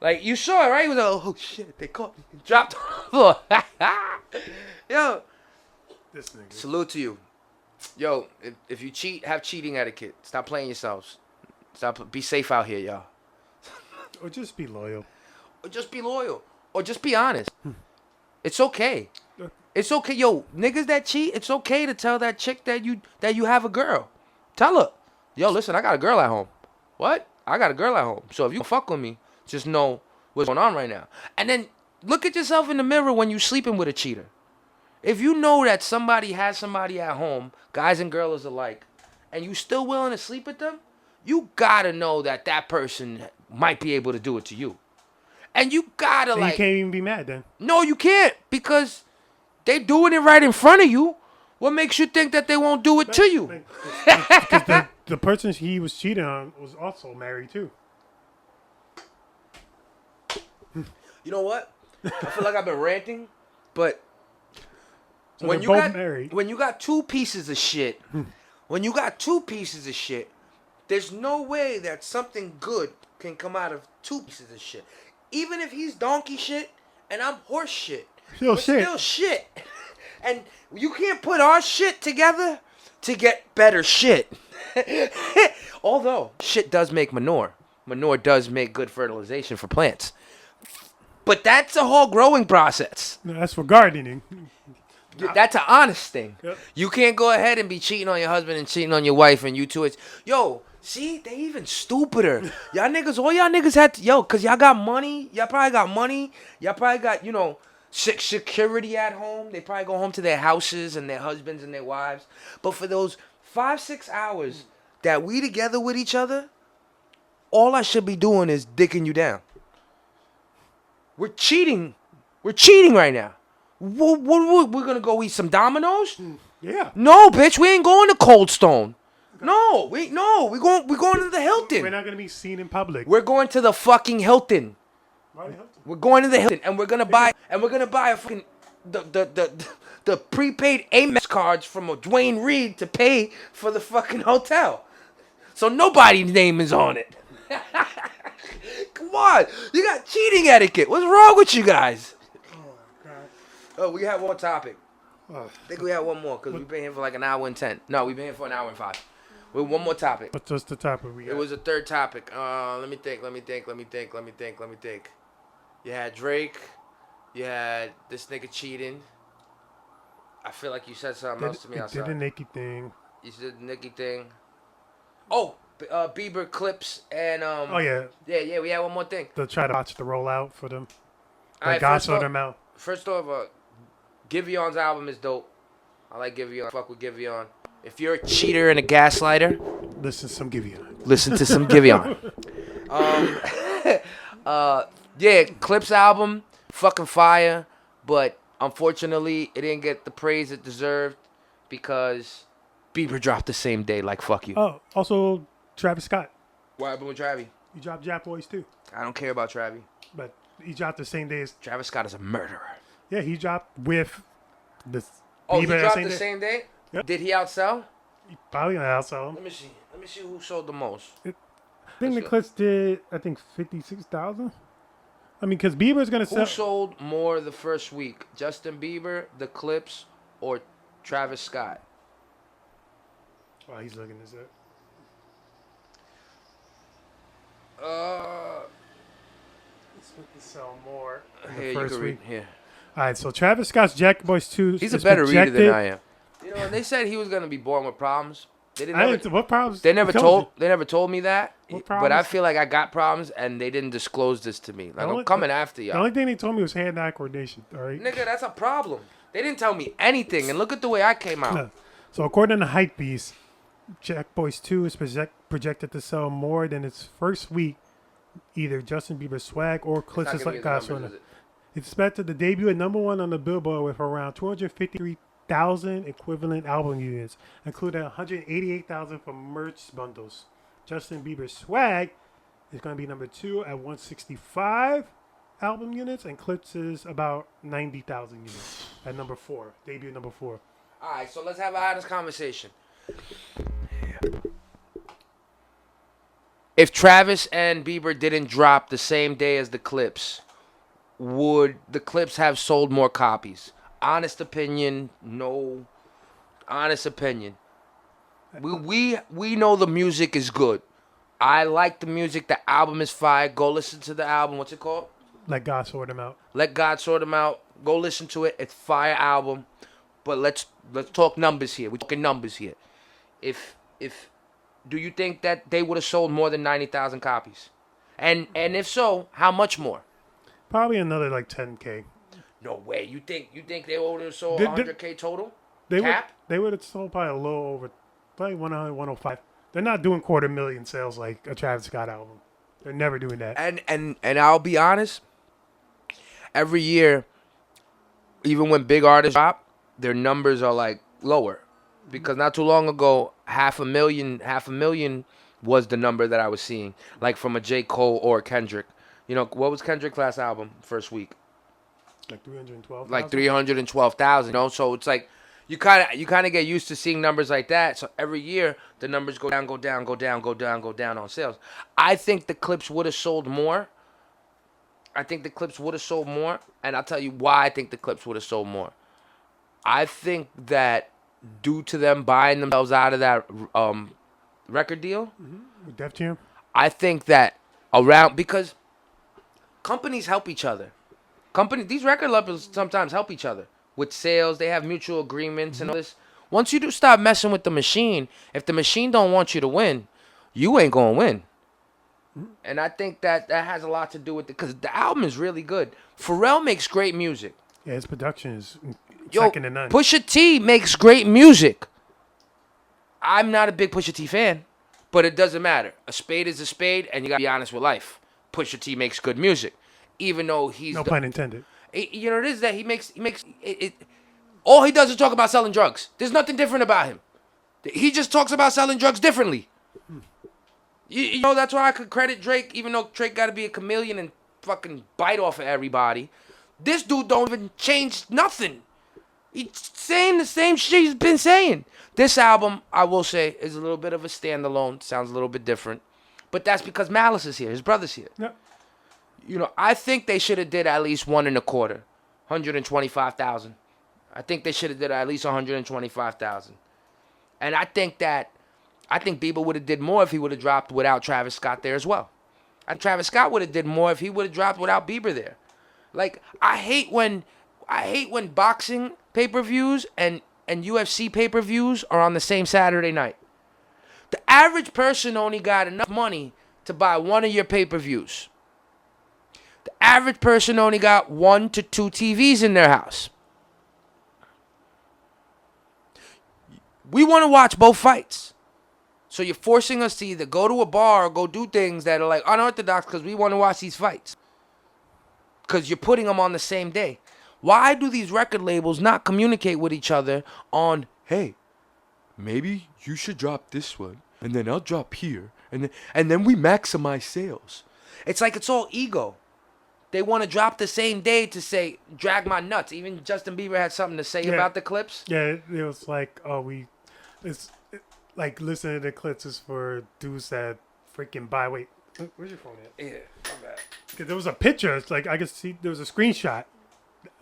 Like, you saw it, right? He was like, oh, shit, they caught me. He dropped on the floor. Yo. This nigga. Salute to you. Yo, if you cheat, have cheating etiquette. Stop playing yourselves. Be safe out here, y'all. Or just be loyal. Or just be loyal. Or just be honest. It's okay. It's okay. Yo, niggas that cheat, it's okay to tell that chick that you have a girl. Tell her. Yo, listen, I got a girl at home. What? I got a girl at home. So if you fuck with me, just know what's going on right now. And then look at yourself in the mirror when you sleeping with a cheater. If you know that somebody has somebody at home, guys and girls alike, and you still willing to sleep with them, you gotta know that that person might be able to do it to you. And you gotta You can't even be mad then. No, you can't, because they doing it right in front of you. What makes you think that they won't do it to you? Because the person he was cheating on was also married too. You know what? I feel like I've been ranting, but So when they're you both got married. when you got two pieces of shit, there's no way that something good can come out of two pieces of shit. Even if he's donkey shit and I'm horse shit, Still but shit. still shit. And you can't put our shit together to get better shit. Although shit does make manure. Manure does make good fertilization for plants. But that's a whole growing process. No, that's for gardening. That's an honest thing. Yep. You can't go ahead and be cheating on your husband and cheating on your wife and you two. It's, yo, see, they even stupider. Y'all niggas, all y'all niggas had to, cause y'all got money. Y'all probably got money. Y'all probably got, security at home. They probably go home to their houses and their husbands and their wives. But for those 5-6 hours that we together with each other, all I should be doing is dicking you down. We're cheating. We're cheating right now. We're gonna go eat some Domino's? Yeah. No, bitch, we ain't going to Cold Stone. No, we're going to the Hilton. We're not gonna be seen in public. We're going to the fucking Hilton. Right, Hilton. We're going to the Hilton, and we're gonna buy a fucking the prepaid Amex cards from a Dwayne Reed to pay for the fucking hotel. So nobody's name is on it. Come on, you got cheating etiquette. What's wrong with you guys? Oh, we have one topic. I think we have one more because we've been here for like an hour and 10. No, we've been here for an hour and 5. We have one more topic. What's just the topic we got? It was a third topic. Let me think. You had Drake. You had this nigga cheating. I feel like you said something else to me outside. Did a Nicki thing. You said the Nicki thing. Oh, Bieber clips and Oh yeah. Yeah. We had one more thing. They'll try to watch the rollout for them. All right, God sort them out. First off, Givion's album is dope. I like Giveon. Fuck with Giveon. If you're a cheater and a gaslighter, listen to some Giveon. Listen to some Giveon. Yeah, Clips album, fucking fire. But unfortunately, it didn't get the praise it deserved because Bieber dropped the same day. Like, fuck you. Oh, also Travis Scott. What happened with Travis? He dropped Jap Boys too. I don't care about Travis. But he dropped the same day as... Travis Scott is a murderer. Yeah, he dropped with this... Oh, Bieber he dropped same the day. same day? Yep. Did he outsell? He probably gonna outsell him. Let me see who sold the most. I think the Clips did, 56,000. I mean, because Bieber's gonna sell... Who sold more the first week? Justin Bieber, the Clips, or Travis Scott? Wow, he's looking this up. Let's look to sell more in Here, the you first can week. read. Here. All right, so Travis Scott's Jack Boys 2 He's a is better reader projected. than I am. You know, they said he was gonna be born with problems. They didn't. What problems? They never He told. you. They never told me that. What But I problems? feel like I got problems, and they didn't disclose this to me. Like only- I'm coming after The y'all, only thing they told me was hand-eye coordination. All right. nigga. That's a problem. They didn't tell me anything, and look at the way I came out. No. So according to Hypebeast, Jack Boys 2 is projected to sell more than its first week. Either Justin Bieber's swag or Clips It's is not like gonna God be the sort numbers, of. is it? It's expected to debut at #1 on the Billboard with around 253,000 equivalent album units, including 188,000 for merch bundles. Justin Bieber's swag is going to be #2 at 165 album units, and Clips is about 90,000 units at #4, debut #4. All right, so let's have an honest conversation. If Travis and Bieber didn't drop the same day as the Clips, would the Clips have sold more copies? Honest opinion, no. Honest opinion. We know the music is good. I like the music. The album is fire. Go listen to the album. What's it called? Let God sort them out. Let God sort them out. Go listen to it. It's fire album. But let's talk numbers here. We're talking numbers here. If do you think that they would have sold more than 90,000 copies? And if so, how much more? Probably another like 10K. No way. You think they would have sold Did- 100K total? They Cap? would have sold probably a little over, probably 100, 105. They're not doing 250,000 sales like a Travis Scott album. They're never doing that. And I'll be honest. Every year, even when big artists drop, their numbers are like lower, because not too long ago, 500,000 was the number that I was seeing, like from a J. Cole or Kendrick. You know, what was Kendrick's last album first week? Like 312. Like 312,000. You know, so it's like you kind of get used to seeing numbers like that. So every year the numbers go down on sales. I think the Clips would have sold more. And I'll tell you why I think the Clips would have sold more. I think that due to them buying themselves out of that record deal, With Def Jam. I think that around because companies help each other. These record labels sometimes help each other with sales. They have mutual agreements and all this. Once you do start messing with the machine, if the machine don't want you to win, you ain't gonna win. And I think that has a lot to do with it because the album is really good. Pharrell makes great music. Yeah, his production is Yo, second to none. Pusha T makes great music. I'm not a big Pusha T fan, but it doesn't matter. A spade is a spade, and you gotta be honest with life. Pusha T makes good music, even though he's No pun intended. You know, it is that he makes it. All he does is talk about selling drugs. There's nothing different about him. He just talks about selling drugs differently. You know, that's why I could credit Drake, even though Drake got to be a chameleon and fucking bite off of everybody. This dude don't even change nothing. He's saying the same shit he's been saying. This album, I will say, is a little bit of a standalone. Sounds a little bit different. But that's because Malice is here. His brother's here. Yep. You know, I think they should have did at least 1.25, 125,000. I think they should have did at least 125,000. And I think Bieber would have did more if he would have dropped without Travis Scott there as well. And Travis Scott would have did more if he would have dropped without Bieber there. Like, I hate when boxing pay-per-views and UFC pay-per-views are on the same Saturday night. The average person only got enough money to buy one of your pay-per-views. The average person only got 1 to 2 TVs in their house. We want to watch both fights. So you're forcing us to either go to a bar or go do things that are like unorthodox because we want to watch these fights. Because you're putting them on the same day. Why do these record labels not communicate with each other on, hey, maybe you should drop this one, and then I'll drop here, and then we maximize sales. It's like it's all ego. They want to drop the same day to say, drag my nuts. Even Justin Bieber had something to say about the clips. Yeah, it was like, like listening to the clips is for dudes that freaking buy. Wait, where's your phone at? Yeah, my bad. Because there was a picture. It's like I could see there was a screenshot.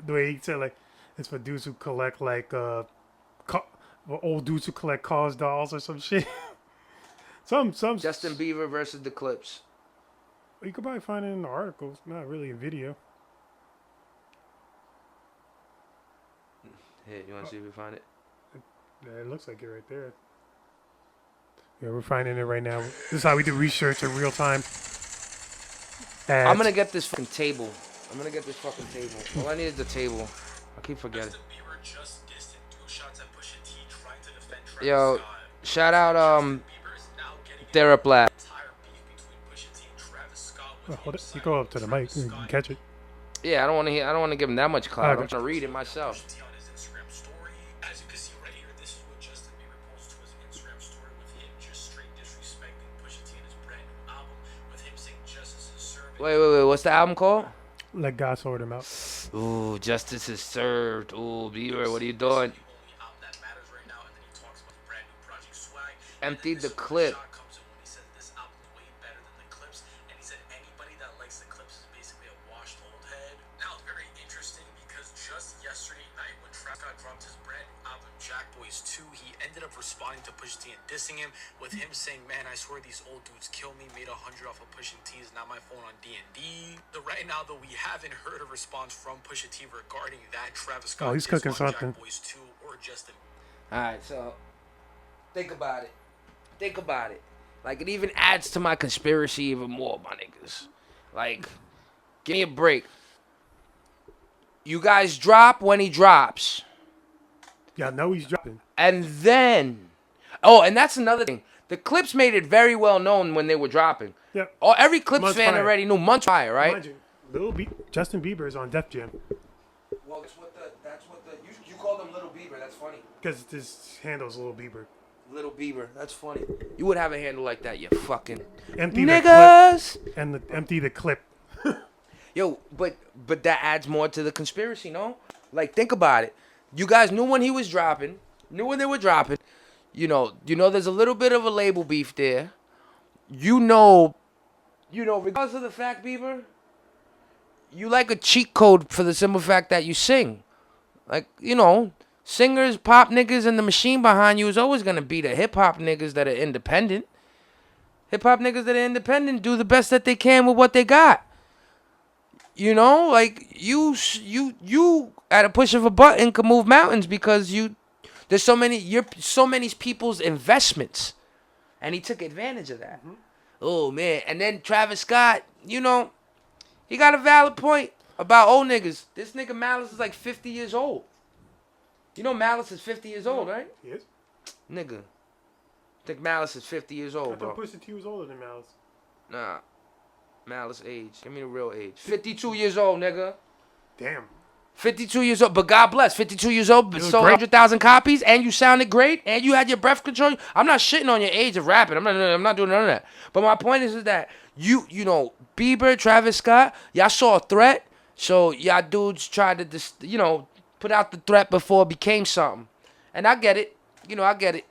The way he said, like, it's for dudes who collect like old dudes who collect cars, dolls, or some shit. some Justin Bieber versus the clips. You could probably find it in the articles, not really a video. Hey, you want to see if we find it? Yeah, it looks like it right there. Yeah, we're finding it right now. This is how we do research in real time. I'm gonna get this fucking table. All I need is the table. I keep forgetting. Yo, shout out Theraplat. Hold it. You go up to the mic and you can catch it. Yeah, I don't want to give him that much clout. I'm trying to read it myself. Wait. What's the album called? Let God sort him out. Ooh, justice is served. Ooh, Bieber, what are you doing? Emptied the clip. Responding to Pusha T and dissing him, with him saying, "Man, I swear these old dudes kill me. Made 100 off of Pusha T's, not my phone on D&D." Right now, though, we haven't heard a response from Pusha T regarding that Travis Scott. Oh, he's cooking something. Boys 2 or Justin. All right, so think about it. Like, it even adds to my conspiracy even more, my niggas. Like, give me a break. You guys drop when he drops. Yeah, I know he's dropping. And then, and that's another thing. The clips made it very well known when they were dropping. Yep. Every Clips Months fan prior. already knew months prior, right? Justin Bieber is on Def Jam. Well, you call them Little Bieber. That's funny. Because this handles Little Bieber. Little Bieber. That's funny. You would have a handle like that, you fucking Empty niggas. The clip and empty the clip. Yo, but that adds more to the conspiracy, no? Like, think about it. You guys knew when he was dropping. Knew when they were dropping. You know, there's a little bit of a label beef there. You know, regardless of the fact, Bieber, you like a cheat code for the simple fact that you sing. Like, Singers, pop niggas, and the machine behind you is always gonna be the hip hop niggas that are independent. Hip hop niggas that are independent do the best that they can with what they got. You know, like you at a push of a button can move mountains because there's so many people's investments, and he took advantage of that. Oh man, and then Travis Scott, you know, he got a valid point about old niggas. This nigga Malice is like 50 years old. You know Malice is 50 years old, right? Yes. Nigga, I think Malice is 50 years old, I bro. thought Pusha T was older than Malice. Nah. Malice age. Give me the real age. 52 years old, nigga. Damn. 52 years old. But God bless. 52 years old. But sold great. 100,000 copies. And you sounded great. And you had your breath control. I'm not shitting on your age of rapping. I'm not doing none of that. But my point is that you know, Bieber, Travis Scott, y'all saw a threat. So y'all dudes tried to put out the threat before it became something. And I get it. I get it.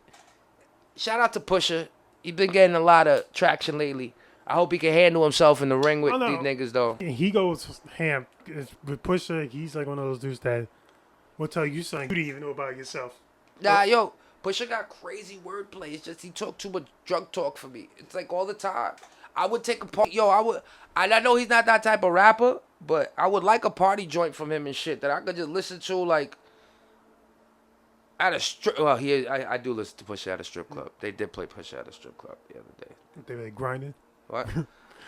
Shout out to Pusha. He been getting a lot of traction lately. I hope he can handle himself in the ring with these niggas, though. He goes ham. With Pusha, he's like one of those dudes that will tell you something you didn't even know about yourself. Nah, yo, Pusha got crazy wordplay. It's just he talk too much drug talk for me. It's like all the time. I would take a party. I know he's not that type of rapper, but I would like a party joint from him and shit that I could just listen to, like, at a strip. Well, I do listen to Pusha at a strip club. They did play Pusha at a strip club the other day. They were like grinding. What?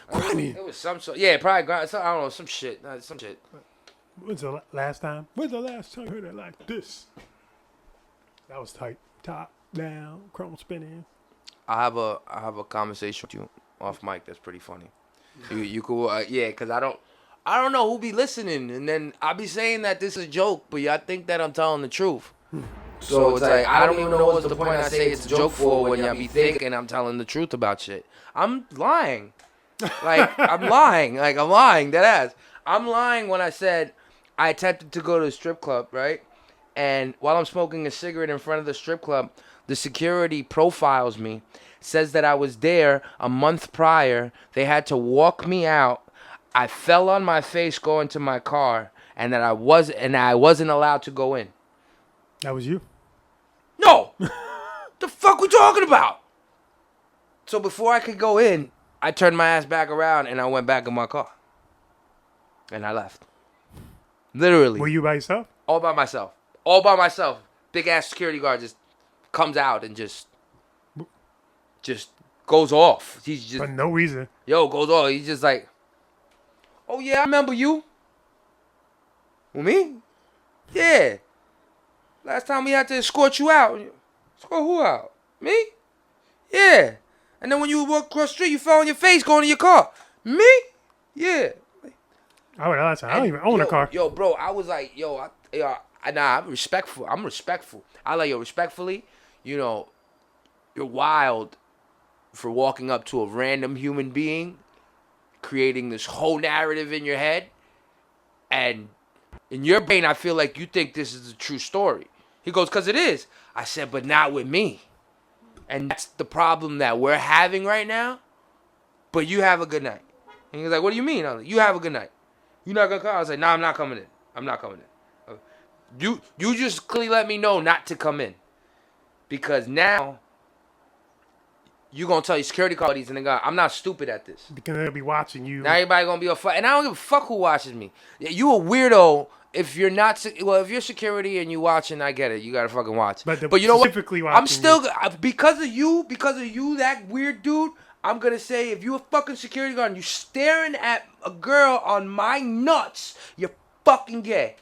Grinding. It was some sort. Yeah, probably grind. I don't know, some shit. Some shit. When's the last time? When's the last time you heard it like this? That was tight. Top down, chrome spinning. I have a conversation with you off mic that's pretty funny. You could because I don't know who be listening, and then I be saying that this is a joke, but y'all think that I'm telling the truth. So it's like I don't even know what's the point I say it's a joke for when y'all be thinking I'm telling the truth about shit. I'm lying. I'm lying, dead ass. I'm lying when I said I attempted to go to a strip club, right? And while I'm smoking a cigarette in front of the strip club, the security profiles me, says that I was there a month prior. They had to walk me out. I fell on my face going to my car, and that I wasn't allowed to go in. That was you? No! The fuck we talking about? So before I could go in, I turned my ass back around and I went back in my car. And I left. Literally. Were you by yourself? All by myself. All by myself. Big ass security guard just comes out and just goes off. He's just For no reason. goes off. He's just like, oh yeah, I remember you. Well, me? Yeah. Last time we had to escort you out. Escort who out? Me? Yeah. And then when you walked across the street, you fell on your face going to your car. Me? Yeah. I don't even own a car. Yo, bro, I was like, I'm respectful. I like, respectfully, you're wild for walking up to a random human being, creating this whole narrative in your head, and in your brain, I feel like you think this is a true story. He goes, because it is. I said, but not with me. And that's the problem that we're having right now. But you have a good night. And he's like, what do you mean? I was like, you have a good night. You not going to come? I was like, no, I'm not coming in. I'm not coming in. You just clearly let me know not to come in. Because now, you going to tell your security buddies, and they go, I'm not stupid at this. Because they'll be watching you. Now everybody going to be a fuck. And I don't give a fuck who watches me. You a weirdo if you're not, if you're security and you watching, I get it. You got to fucking watch. But you know what? I'm still, because of you, that weird dude, I'm going to say, if you a fucking security guard and you staring at a girl on my nuts, you're fucking gay.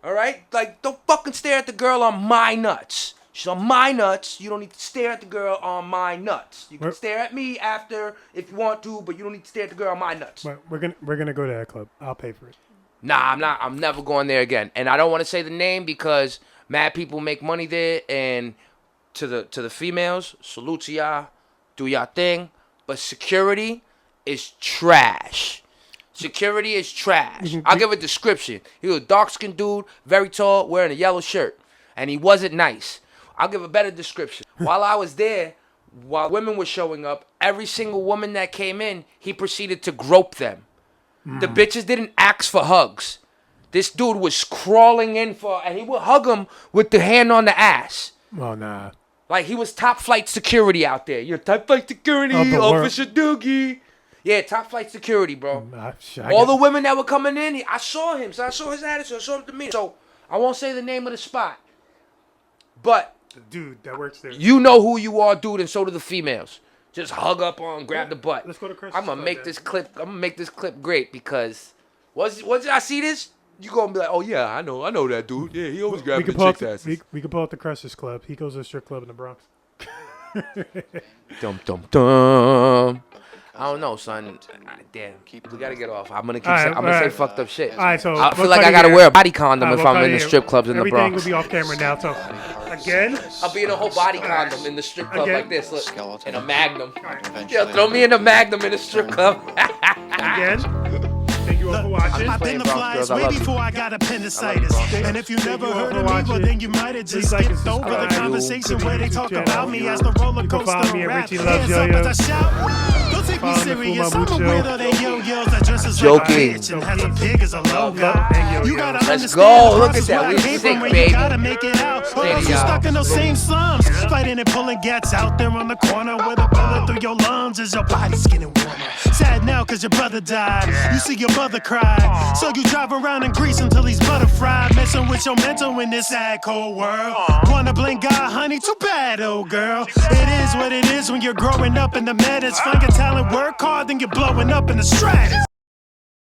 All right? Like, don't fucking stare at the girl on my nuts. She's on my nuts. You don't need to stare at the girl on my nuts. You can stare at me after if you want to, but you don't need to stare at the girl on my nuts. We're gonna go to that club. I'll pay for it. Nah, I'm not. I'm never going there again. And I don't want to say the name because mad people make money there. And to the females, salute to y'all. Do y'all thing. But security is trash. Security is trash. I'll give a description. He was a dark-skinned dude, very tall, wearing a yellow shirt. And he wasn't nice. I'll give a better description. While I was there, while women were showing up, every single woman that came in, he proceeded to grope them. The bitches didn't ask for hugs. This dude was crawling in and he would hug him with the hand on the ass. Oh, nah. Like he was top flight security out there. You're top flight security, Officer Doogie. Yeah, top flight security, bro. All the women that were coming in, I saw him. So I saw his attitude. I saw him demeanor. So I won't say the name of the spot. But the dude that works there. You know who you are, dude, and so do the females. Just hug up on, grab the butt. Let's go to Chris. I'm gonna make this clip. I'm gonna make this clip great because once I see this, you gonna be like, oh yeah, I know that dude. Yeah, he always grabs the chick's asses. We can pull out the Crushers Club. He goes to a strip club in the Bronx. Dum dum dum. I don't know, son. Damn, we gotta get off. I'm gonna say fucked up shit. All right, so I feel like I gotta wear a body condom if I'm in the strip clubs in the Bronx. Everything will be off camera now. So again, I'll be in a whole body condom in the strip club like this. Look, Skeleton. in a Magnum. Yeah, throw me in a Magnum in the strip club. Again. Thank you all for watching. I've been the flies way before I got appendicitis. And if you never heard of me, well then you might have just skipped over the conversation where they talk about me as the roller coaster rap. Hands up as I shout. Don't take me serious. I'm a weirdo that yo-yos that dresses like a bitch and has a pig as a logo. You gotta Let's go. Look at that. We sick, baby. You gotta make it out. Or else you're stuck in those same slums. Fighting and pulling gats out there on the corner with a bullet through your lungs as your body's getting warmer. Sad now cause your brother died. You see your mother cry. So you drive around in Greece until he's butterfried. Messing with your mental in this sad cold world. Wanna blame God, honey? Too bad, old girl. It is what it is when you're growing up in the menace. Find your talent, work hard, then you're blowing up in the stratus.